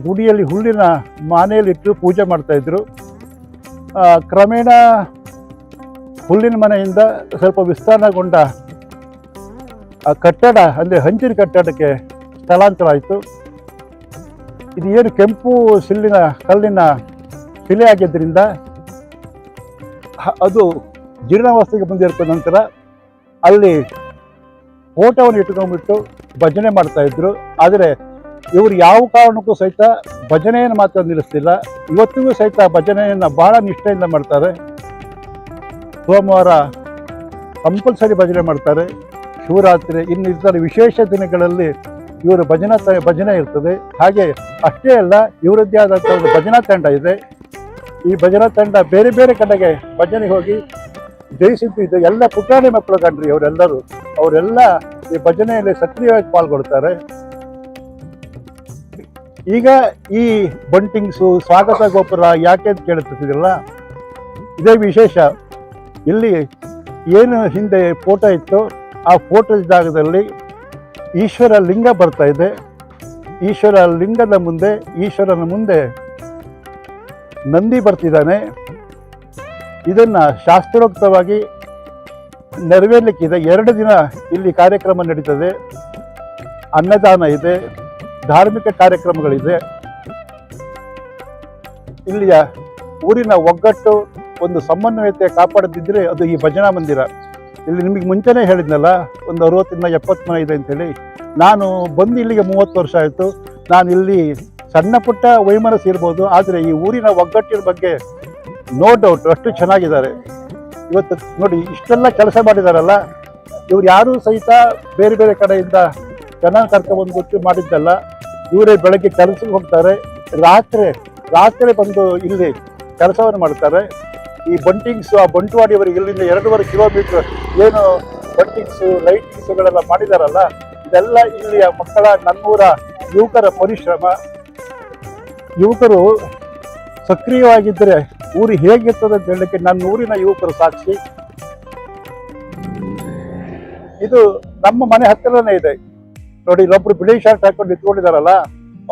ಗುಡಿಯಲ್ಲಿ ಹುಲ್ಲಿನ ಮನೆಯಲ್ಲಿಟ್ಟು ಪೂಜೆ ಮಾಡ್ತಾಯಿದ್ರು. ಕ್ರಮೇಣ ಹುಲ್ಲಿನ ಮನೆಯಿಂದ ಸ್ವಲ್ಪ ವಿಸ್ತರಣೆಗೊಂಡ ಆ ಕಟ್ಟಡ, ಅಂದರೆ ಹಂಚಿನ ಕಟ್ಟಡಕ್ಕೆ ಸ್ಥಳಾಂತರ ಆಯಿತು. ಇದು ಏನು ಕೆಂಪು ಕಲ್ಲಿನ ಶಿಲೆ ಆಗಿದ್ದರಿಂದ ಅದು ಜೀರ್ಣಾವಸ್ಥೆಗೆ ಬಂದಿರ್ತ ನಂತರ ಅಲ್ಲಿ ಫೋಟೋವನ್ನು ಇಟ್ಕೊಂಡ್ಬಿಟ್ಟು ಭಜನೆ ಮಾಡ್ತಾಯಿದ್ರು. ಆದರೆ ಇವರು ಯಾವ ಕಾರಣಕ್ಕೂ ಸಹಿತ ಭಜನೆಯನ್ನು ಮಾತ್ರ ನಿಲ್ಲಿಸ್ತಿಲ್ಲ. ಇವತ್ತಿಗೂ ಸಹಿತ ಭಜನೆಯನ್ನು ಭಾಳ ನಿಷ್ಠೆಯಿಂದ ಮಾಡ್ತಾರೆ. ಸೋಮವಾರ ಕಂಪಲ್ಸರಿ ಭಜನೆ ಮಾಡ್ತಾರೆ. ಶಿವರಾತ್ರಿ ಇನ್ನು ಇತರ ವಿಶೇಷ ದಿನಗಳಲ್ಲಿ ಇವರು ಭಜನೆ ಇರ್ತದೆ. ಹಾಗೆ ಅಷ್ಟೇ ಅಲ್ಲ, ಇವರದ್ದೇ ಆದಂಥ ಒಂದು ಭಜನಾ ತಂಡ ಇದೆ. ಈ ಭಜನಾ ತಂಡ ಬೇರೆ ಬೇರೆ ಕಡೆಗೆ ಭಜನೆಗೆ ಹೋಗಿ ಜಯಿಸಿದ್ದು ಇದೆ. ಎಲ್ಲ ಪುಟಾಣಿ ಮಕ್ಕಳು ಕಂಡ್ರಿ ಅವರೆಲ್ಲ ಈ ಭಜನೆಯಲ್ಲಿ ಸಕ್ರಿಯವಾಗಿ ಪಾಲ್ಗೊಳ್ತಾರೆ. ಈಗ ಈ ಬಂಟಿಂಗ್ಸು, ಸ್ವಾಗತ ಗೋಪುರ ಯಾಕೆ ಅಂತ ಕೇಳ್ತಿದ್ದೀರಲ್ಲ, ಇದೇ ವಿಶೇಷ. ಇಲ್ಲಿ ಏನು ಹಿಂದೆ ಫೋಟೋ ಇತ್ತು, ಆ ಫೋಟೋ ಜಾಗದಲ್ಲಿ ಈಶ್ವರ ಲಿಂಗ ಬರ್ತಾ ಇದೆ. ಈಶ್ವರ ಲಿಂಗದ ಮುಂದೆ, ಈಶ್ವರನ ಮುಂದೆ ನಂದಿ ಬರ್ತಿದ್ದಾನೆ. ಇದನ್ನು ಶಾಸ್ತ್ರೋಕ್ತವಾಗಿ ನೆರವೇರಲಿಕ್ಕಿದೆ. 2 ದಿನ ಇಲ್ಲಿ ಕಾರ್ಯಕ್ರಮ ನಡೀತದೆ. ಅನ್ನದಾನ ಇದೆ, ಧಾರ್ಮಿಕ ಕಾರ್ಯಕ್ರಮಗಳಿದೆ. ಇಲ್ಲಿಯ ಊರಿನ ಒಗ್ಗಟ್ಟು, ಒಂದು ಸಮನ್ವಯತೆ ಕಾಪಾಡದಿದ್ದರೆ ಅದು ಈ ಭಜನಾ ಮಂದಿರ. ಇಲ್ಲಿ ನಿಮಗೆ ಮುಂಚೆನೇ ಹೇಳಿದ್ನಲ್ಲ, ಒಂದು 60-70 ಮನೆ ಇದೆ ಅಂತೇಳಿ. ನಾನು ಬಂದು ಇಲ್ಲಿಗೆ 30 ವರ್ಷ ಆಯಿತು. ನಾನು ಇಲ್ಲಿ ಸಣ್ಣ ಪುಟ್ಟ ವೈಮನಸ್ಸು ಇರ್ಬೋದು, ಆದರೆ ಈ ಊರಿನ ಒಗ್ಗಟ್ಟಿನ ಬಗ್ಗೆ ನೋ ಡೌಟ್ ಅಷ್ಟು ಚೆನ್ನಾಗಿದ್ದಾರೆ. ಇವತ್ತು ನೋಡಿ, ಇಷ್ಟೆಲ್ಲ ಕೆಲಸ ಮಾಡಿದಾರಲ್ಲ, ಇವ್ರು ಯಾರೂ ಸಹಿತ ಬೇರೆ ಬೇರೆ ಕಡೆಯಿಂದ ಜನ ಕರ್ಕೊಂಡ್ಬಂದು ಮಾಡಿದ್ದಲ್ಲ. ಇವರೇ ಬೆಳಗ್ಗೆ ಕೆಲಸಕ್ಕೆ ಹೋಗ್ತಾರೆ, ರಾತ್ರಿ ಬಂದು ಇಲ್ಲಿ ಕೆಲಸವನ್ನು ಮಾಡ್ತಾರೆ. ಈ ಬಂಟಿಂಗ್ಸು, ಆ ಬಂಟ್ವಾಡಿಯವರಿಗೆ ಇಲ್ಲಿಂದ 2.5 ಕಿಲೋಮೀಟರ್ ಏನು ಬಂಟಿಂಗ್ಸು, ಲೈಟಿಂಗ್ಸುಗಳೆಲ್ಲ ಮಾಡಿದಾರಲ್ಲ, ಇದೆಲ್ಲ ಇಲ್ಲಿಯ ಮಕ್ಕಳ, ನನ್ನೂರ ಯುವಕರ ಪರಿಶ್ರಮ. ಯುವಕರು ಸಕ್ರಿಯವಾಗಿದ್ದರೆ ಊರು ಹೇಗಿರ್ತದೆ ಅಂತ ಹೇಳಲಿಕ್ಕೆ ನನ್ನ ಊರಿನ ಯುವಕರು ಸಾಕ್ಷಿ. ಇದು ನಮ್ಮ ಮನೆ ಹತ್ತಿರನೇ ಇದೆ ನೋಡಿ. ಇಲ್ಲೊಬ್ರು ಬಿಳಿ ಶರ್ಟ್ ಹಾಕೊಂಡು ನಿಂತ್ಕೊಂಡಿದ್ದಾರಲ್ಲ,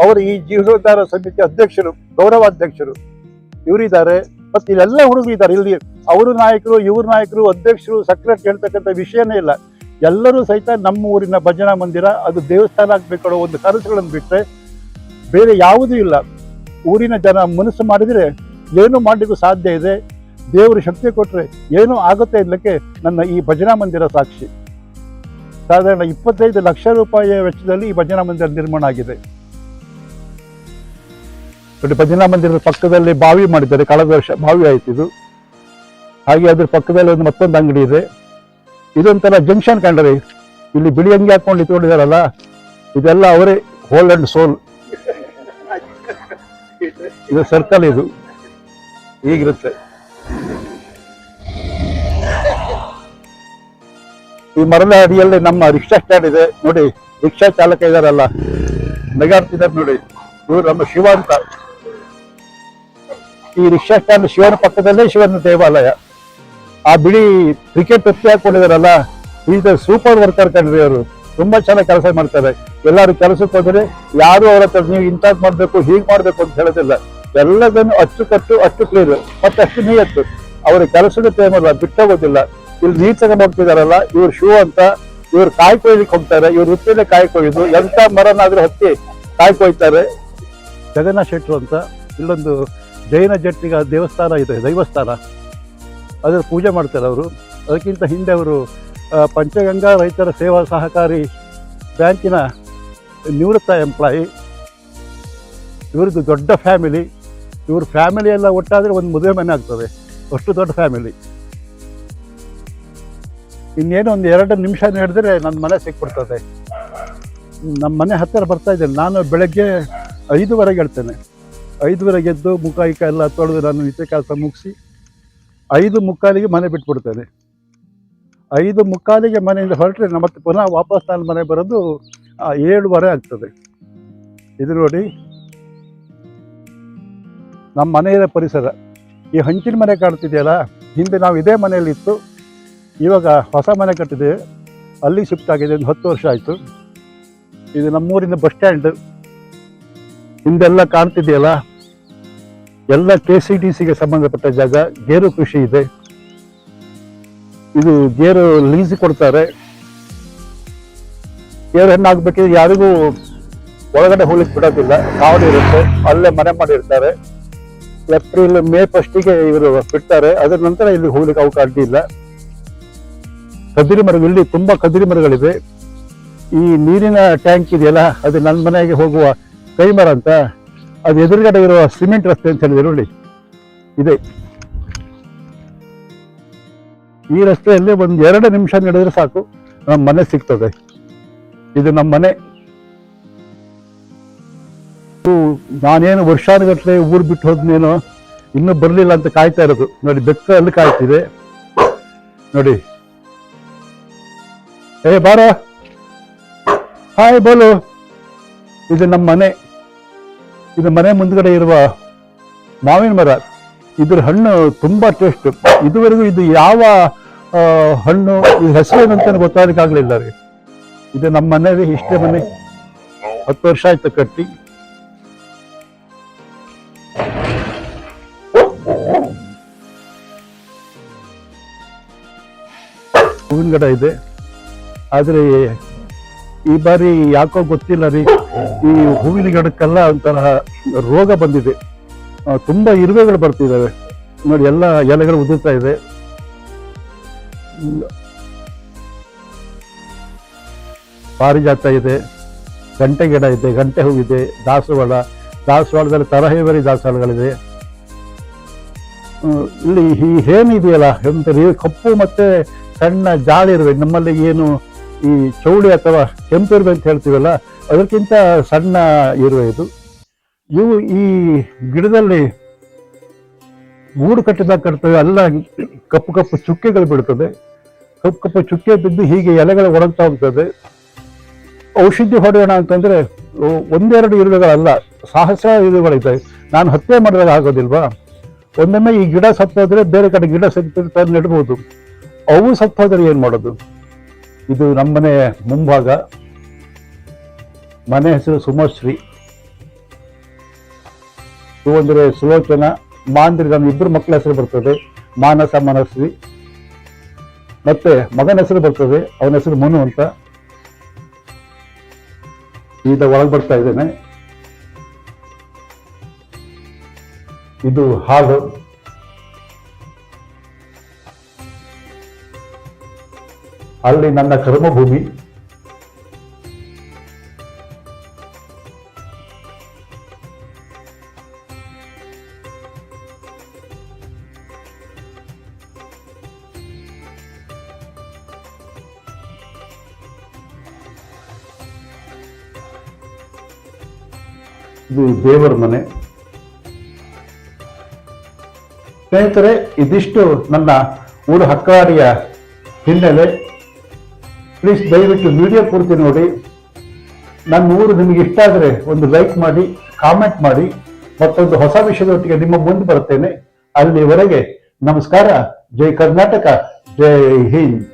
ಅವರು ಈ ಜೀವನೋದ್ಧಾರ ಸಮಿತಿ ಅಧ್ಯಕ್ಷರು, ಗೌರವಾಧ್ಯಕ್ಷರು ಇವರಿದ್ದಾರೆ. ಮತ್ತು ಇಲ್ಲೆಲ್ಲ ಹುಡುಗರು ಇದ್ದಾರೆ. ಇಲ್ಲಿ ಅವರು ನಾಯಕರು, ಇವ್ರ ನಾಯಕರು, ಅಧ್ಯಕ್ಷರು, ಸಕ್ರೆಟರಿ ಹೇಳ್ತಕ್ಕಂಥ ವಿಷಯನೇ ಇಲ್ಲ. ಎಲ್ಲರೂ ಸಹಿತ ನಮ್ಮ ಊರಿನ ಭಜನಾ ಮಂದಿರ ಅದು ದೇವಸ್ಥಾನ ಆಗಬೇಕು ಒಂದು ಕನಸುಗಳನ್ನು ಬಿಟ್ಟರೆ ಬೇರೆ ಯಾವುದೂ ಇಲ್ಲ. ಊರಿನ ಜನ ಮನಸ್ಸು ಮಾಡಿದರೆ ಏನೂ ಮಾಡಲಿಕ್ಕೂ ಸಾಧ್ಯ ಇದೆ. ದೇವರು ಶಕ್ತಿ ಕೊಟ್ಟರೆ ಏನೂ ಆಗುತ್ತೆ ಅನ್ನಲಿಕ್ಕೆ ನನ್ನ ಈ ಭಜನಾ ಮಂದಿರ ಸಾಕ್ಷಿ. ಸಾಧಾರಣ 25 ಲಕ್ಷ ರೂಪಾಯಿಯ ವೆಚ್ಚದಲ್ಲಿ ಈ ಭಜನಾ ಮಂದಿರ ನಿರ್ಮಾಣ ಆಗಿದೆ. ನೋಡಿ ಭಜನಾ ಮಂದಿರದ ಪಕ್ಕದಲ್ಲಿ ಬಾವಿ ಮಾಡಿದ್ದಾರೆ, ಕಳೆದ ವರ್ಷ ಬಾವಿ ಆಯ್ತು ಇದು. ಹಾಗೆ ಅದ್ರ ಪಕ್ಕದಲ್ಲಿ ಒಂದು ಮತ್ತೊಂದು ಅಂಗಡಿ ಇದೆ. ಇದೊಂಥರ ಜಂಕ್ಷನ್ ಕಂಡ್ರಿ, ಇಲ್ಲಿ ಬಿಳಿ ಅಂಗಿ ಹಾಕೊಂಡು ಇಟ್ಕೊಂಡಿದಾರಲ್ಲ, ಇದೆಲ್ಲ ಅವರೇ ಹೋಲ್ ಅಂಡ್ ಸೋಲ್. ಇದು ಸರ್ಕಲ್, ಇದು ಹೀಗಿರುತ್ತೆ. ಈ ಮರದ ಅಡಿಯಲ್ಲಿ ನಮ್ಮ ರಿಕ್ಷಾ ಸ್ಟ್ಯಾಂಡ್ ಇದೆ ನೋಡಿ. ರಿಕ್ಷಾ ಚಾಲಕ ಇದಾರಲ್ಲ, ನಗಾಡ್ತಿದ್ದಾರೆ ನೋಡಿ, ಇವರು ನಮ್ಮ ಶಿವ ಅಂತ. ಈ ರಿಕ್ಷಾ ಸ್ಟ್ಯಾಂಡ್ ಶಿವನ ಪಕ್ಕದಲ್ಲೇ ಶಿವನ ದೇವಾಲಯ. ಆ ಬಿಳಿ ಕ್ರಿಕೆಟ್ ತೊತ್ತಿ ಹಾಕೊಂಡಿದಾರಲ್ಲ, ಈಗ ಸೂಪರ್ ವರ್ಕರ್ ಕಂಡ್ರಿ ಅವರು. ತುಂಬಾ ಚೆನ್ನಾಗಿ ಕೆಲಸ ಮಾಡ್ತಾರೆ. ಎಲ್ಲರೂ ಕೆಲಸಕ್ಕೆ ಹೋದ್ರೆ ಯಾರು ಅವ್ರ ಹತ್ರ ನೀವು ಇಂಥದ್ದು ಮಾಡ್ಬೇಕು ಹೀಗೆ ಮಾಡ್ಬೇಕು ಅಂತ ಹೇಳೋದಿಲ್ಲ. ಎಲ್ಲದನ್ನು ಅಚ್ಚುಕಟ್ಟು, ಅಷ್ಟು ಕ್ಲೀನ್ ಮತ್ತೆ ಅಷ್ಟು ನಿಯತ್ತು. ಅವ್ರ ಕೆಲಸದ ಟೈಮ್ ಅಲ್ಲ, ಬಿಟ್ಟೋಗೋದಿಲ್ಲ. ಇಲ್ಲಿ ನೀರ್ ತಗೊಂಡು ಹೋಗ್ತಿದಾರಲ್ಲ, ಇವ್ರು ಶಿವ ಅಂತ. ಇವ್ರು ಕಾಯಿ ಕೊಯ್ಲಿಕ್ಕೆ ಹೋಗ್ತಾರೆ. ಇವ್ರ ವೃತ್ತಿಯಲ್ಲೇ ಕಾಯಿ ಕೊಯ್ದು ಎಂತ ಮರನಾದ್ರೂ ಹತ್ತಿ ಕಾಯಿ ಕೊಯ್ತಾರೆ. ಜಗನ್ನಾಥ್ ಶೆಟ್ರು ಅಂತ ಇಲ್ಲೊಂದು ಜೈನ ಜಟ್ಟಿಗ ದೇವಸ್ಥಾನ ಇದೆ, ದೈವಸ್ಥಾನ. ಅದರ ಪೂಜೆ ಮಾಡ್ತಾರೆ ಅವರು. ಅದಕ್ಕಿಂತ ಹಿಂದೆ ಅವರು ಪಂಚಗಂಗಾ ರೈತರ ಸೇವಾ ಸಹಕಾರಿ ಬ್ಯಾಂಕಿನ ನಿವೃತ್ತ ಎಂಪ್ಲಾಯಿ. ಇವ್ರದ್ದು ದೊಡ್ಡ ಫ್ಯಾಮಿಲಿ. ಇವ್ರ ಫ್ಯಾಮಿಲಿ ಎಲ್ಲ ಒಟ್ಟಾದರೆ ಒಂದು ಮದುವೆ ಮನೆ ಆಗ್ತದೆ, ಅಷ್ಟು ದೊಡ್ಡ ಫ್ಯಾಮಿಲಿ. ಇನ್ನೇನು ಒಂದು 2 ನಿಮಿಷ ನಡೆದ್ರೆ ನನ್ನ ಮನೆ ಸಿಕ್ಬಿಡ್ತದೆ. ನಮ್ಮ ಮನೆ ಹತ್ತಿರ ಬರ್ತಾ ಇದ್ದೇನೆ. ನಾನು ಬೆಳಗ್ಗೆ 5:15 ಹೇಳ್ತೇನೆ. 5:15 ಎದ್ದು ಮುಖ ಎಲ್ಲ ತೊಳೆದು ನಾನು ನಿತ್ಯ ಕೆಲಸ ಮುಗಿಸಿ 5:45 ಮನೆ ಬಿಟ್ಬಿಡ್ತೇನೆ. 5:45 ಮನೆಯಿಂದ ಹೊರಟ್ರೆ ಮತ್ತೆ ಪುನಃ ವಾಪಸ್ ನಾನು ಮನೆ ಬರೋದು 7:15 ಆಗ್ತದೆ. ಇದು ನೋಡಿ ನಮ್ಮ ಮನೆಯ ಪರಿಸರ. ಈ ಹಂಚಿನ ಮನೆ ಕಾಣ್ತಿದೆಯಲ್ಲ, ಹಿಂದೆ ನಾವು ಇದೇ ಮನೆಯಲ್ಲಿತ್ತು. ಇವಾಗ ಹೊಸ ಮನೆ ಕಟ್ಟಿದೆ, ಅಲ್ಲಿ ಶಿಫ್ಟ್ ಆಗಿದೆ. ಒಂದು 10 ವರ್ಷ ಆಯಿತು. ಇದು ನಮ್ಮೂರಿನ ಬಸ್ ಸ್ಟ್ಯಾಂಡ್. ಹಿಂದೆಲ್ಲ ಕಾಣ್ತಿದೆಯಲ್ಲ, ಎಲ್ಲ KCTCಗೆ ಸಂಬಂಧಪಟ್ಟ ಜಾಗ. ಗೇರು ಕೃಷಿ ಇದೆ. ಇದು ಗೇರು ಲೀಸ್ ಕೊಡ್ತಾರೆ. ಗೇರು ಹಣ್ಣು ಆಗ್ಬೇಕಿದ್ರೆ ಯಾರಿಗೂ ಒಳಗಡೆ ಹೋಗ್ಲಿಕ್ಕೆ ಬಿಡೋದಿಲ್ಲ, ಕಾವಲು ಇರುತ್ತೆ. ಅಲ್ಲೇ ಮನೆ ಮಾಡಿರ್ತಾರೆ. ಏಪ್ರಿಲ್ ಮೇ 1ಗೆ ಇವರು ಬಿಡ್ತಾರೆ. ಅದರ ನಂತರ ಇಲ್ಲಿ ಹೋಗ್ಲಿಕ್ಕೆ ಅವಕಾಶ ಇಲ್ಲ. ಕದಿರಿ ಮರಗಳು, ಇಲ್ಲಿ ತುಂಬಾ ಕದಿರಿ ಮರಗಳಿವೆ. ಈ ನೀರಿನ ಟ್ಯಾಂಕ್ ಇದೆಯಲ್ಲ, ಅದು ನನ್ನ ಮನೆಗೆ ಹೋಗುವ ಕೈ ಮರ ಅಂತ. ಅದು ಎದುರುಗಡೆ ಇರುವ ಸಿಮೆಂಟ್ ರಸ್ತೆ ಅಂತ ಹೇಳಿದ್ರೆ ನೋಡಿ, ಇದೆ. ಈ ರಸ್ತೆಯಲ್ಲಿ ಒಂದು 2 ನಿಮಿಷ ನಡೆದ್ರೆ ಸಾಕು, ನಮ್ಮ ಮನೆ ಸಿಗ್ತದೆ. ಇದು ನಮ್ಮ ಮನೆ. ನಾನೇನು ವರ್ಷಾನುಗಟ್ಟಲೆ ಊರು ಬಿಟ್ಟು ಹೋದ್ನೇನೋ, ಇನ್ನೂ ಬರಲಿಲ್ಲ ಅಂತ ಕಾಯ್ತಾ ಇರೋದು ನೋಡಿ. ಬೆಕ್ಕ ಅಲ್ಲಿ ಕಾಯ್ತಿದೆ ನೋಡಿ. ಬಾರ, ಹಾಯ್ ಬೋಲು. ಇದು ನಮ್ಮ ಮನೆ. ಇದು ಮನೆ ಮುಂದ್ಗಡೆ ಇರುವ ಮಾವಿನ ಮರ. ಇದ್ರ ಹಣ್ಣು ತುಂಬಾ ಟೇಸ್ಟ್. ಇದುವರೆಗೂ ಇದು ಯಾವ ಹಣ್ಣು, ಇದು ಹೆಸರು ಏನಂತ ಗೊತ್ತಾಗಲಿಕ್ಕಾಗಲಿಲ್ಲ ರೀ. ಇದು ನಮ್ಮ ಮನೆ ರೀ, ಇಷ್ಟೇ ಮನೆ. 10 ವರ್ಷ ಆಯ್ತು ಕಟ್ಟಿ. ಹೂವಿನ ಗಿಡ ಇದೆ, ಆದರೆ ಈ ಬಾರಿ ಯಾಕೋ ಗೊತ್ತಿಲ್ಲ ರೀ, ಈ ಹೂವಿನ ಗಿಡಕ್ಕೆಲ್ಲ ಒಂಥರ ರೋಗ ಬಂದಿದೆ. ತುಂಬಾ ಇರುವೆಗಳು ಬರ್ತಿದ್ದಾವೆ ನೋಡಿ. ಎಲ್ಲ ಎಲೆಗಳು ಉದುರ್ತಾ ಇದೆ. ಪಾರಿಜಾತ ಇದೆ, ಗಂಟೆ ಗಿಡ ಇದೆ, ಗಂಟೆ ಹೂವಿದೆ, ದಾಸವಾಳದಲ್ಲಿ ತರಹೇವರಿ ದಾಸವಾಳಗಳಿದೆ. ಇಲ್ಲಿ ಈ ಹೇನಿದೆಯಲ್ಲ, ಒಂಥರ ಕಪ್ಪು ಮತ್ತೆ ಸಣ್ಣ ಜಾಳಿ ಇರುವೆ. ನಮ್ಮಲ್ಲಿ ಏನು ಈ ಚೌಳಿ ಅಥವಾ ಕೆಂಪಿರುವೆ ಅಂತ ಹೇಳ್ತೀವಲ್ಲ, ಅದಕ್ಕಿಂತ ಸಣ್ಣ ಇರುವೆ ಇದು. ಇವು ಈ ಗಿಡದಲ್ಲಿ ಗೂಡು ಕಟ್ಟಿದಾಗ ಕಟ್ತವೆ, ಎಲ್ಲ ಕಪ್ಪು ಕಪ್ಪು ಚುಕ್ಕೆಗಳು ಬಿಡ್ತದೆ. ಕಪ್ಪು ಕಪ್ಪು ಚುಕ್ಕೆ ಬಿದ್ದು ಹೀಗೆ ಎಲೆಗಳು ಒಣಗ್ತಾ ಹೋಗ್ತದೆ. ಔಷಧಿ ಹೊಡೆಯೋಣ ಅಂತಂದ್ರೆ 1-2 ಇರುವೆಗಳಲ್ಲ, ಸಹಸ್ರ ಇರುವೆಗಳಿದ್ದಾವೆ. ನಾನು ಹತ್ಯೆ ಮಾಡಿದಾಗ ಆಗೋದಿಲ್ವಾ? ಒಮ್ಮೊಮ್ಮೆ ಈ ಗಿಡ ಸತ್ತೋದ್ರೆ ಬೇರೆ ಕಡೆ ಗಿಡ ಸಿಗ್ತಿರ್ತಾರೆ, ನೆಡ್ಬೋದು. ಅವು ಸತ್ತೋದ್ರೆ ಏನ್ ಮಾಡೋದು? ಇದು ನಮ್ಮನೆ ಮುಂಭಾಗ. ಮನೆ ಹೆಸರು ಸುಮಶ್ರೀ. ಇವು ಅಂದ್ರೆ ಸುಲೋಚನ, ಮಾಂದ್ರಿ. ನಮ್ಮ 2 ಮಕ್ಕಳ ಹೆಸರು ಬರ್ತದೆ, ಮಾನಸ, ಮನಸ್ವಿ. ಮತ್ತೆ ಮಗನ ಹೆಸರು ಬರ್ತದೆ, ಅವನ ಹೆಸರು ಮನು ಅಂತ. ಈಗ ಒಳಗೆ ಬರ್ತಾ ಇದ್ದೇನೆ. ಇದು ಹಾಲು. ಅಲ್ಲಿ ನನ್ನ ಕರ್ಮಭೂಮಿ. ಇದು ದೇವರ ಮನೆ. ಸ್ನೇಹಿತರೆ, ಇದಿಷ್ಟು ನನ್ನ ಊರು ಹಕ್ಕಾಡಿಯ ಹಿನ್ನೆಲೆ. ಪ್ಲೀಸ್ ದಯವಿಟ್ಟು ವಿಡಿಯೋ ಪೂರ್ತಿ ನೋಡಿ. ನನ್ನ ಊರು ನಿಮಗೆ ಇಷ್ಟ ಆದರೆ ಒಂದು ಲೈಕ್ ಮಾಡಿ, ಕಾಮೆಂಟ್ ಮಾಡಿ. ಮತ್ತೊಂದು ಹೊಸ ವಿಷಯದೊಟ್ಟಿಗೆ ನಿಮ್ಮ ಮುಂದೆ ಬರ್ತೇನೆ. ಅಲ್ಲಿವರೆಗೆ ನಮಸ್ಕಾರ. ಜೈ ಕರ್ನಾಟಕ, ಜೈ ಹಿಂದ್.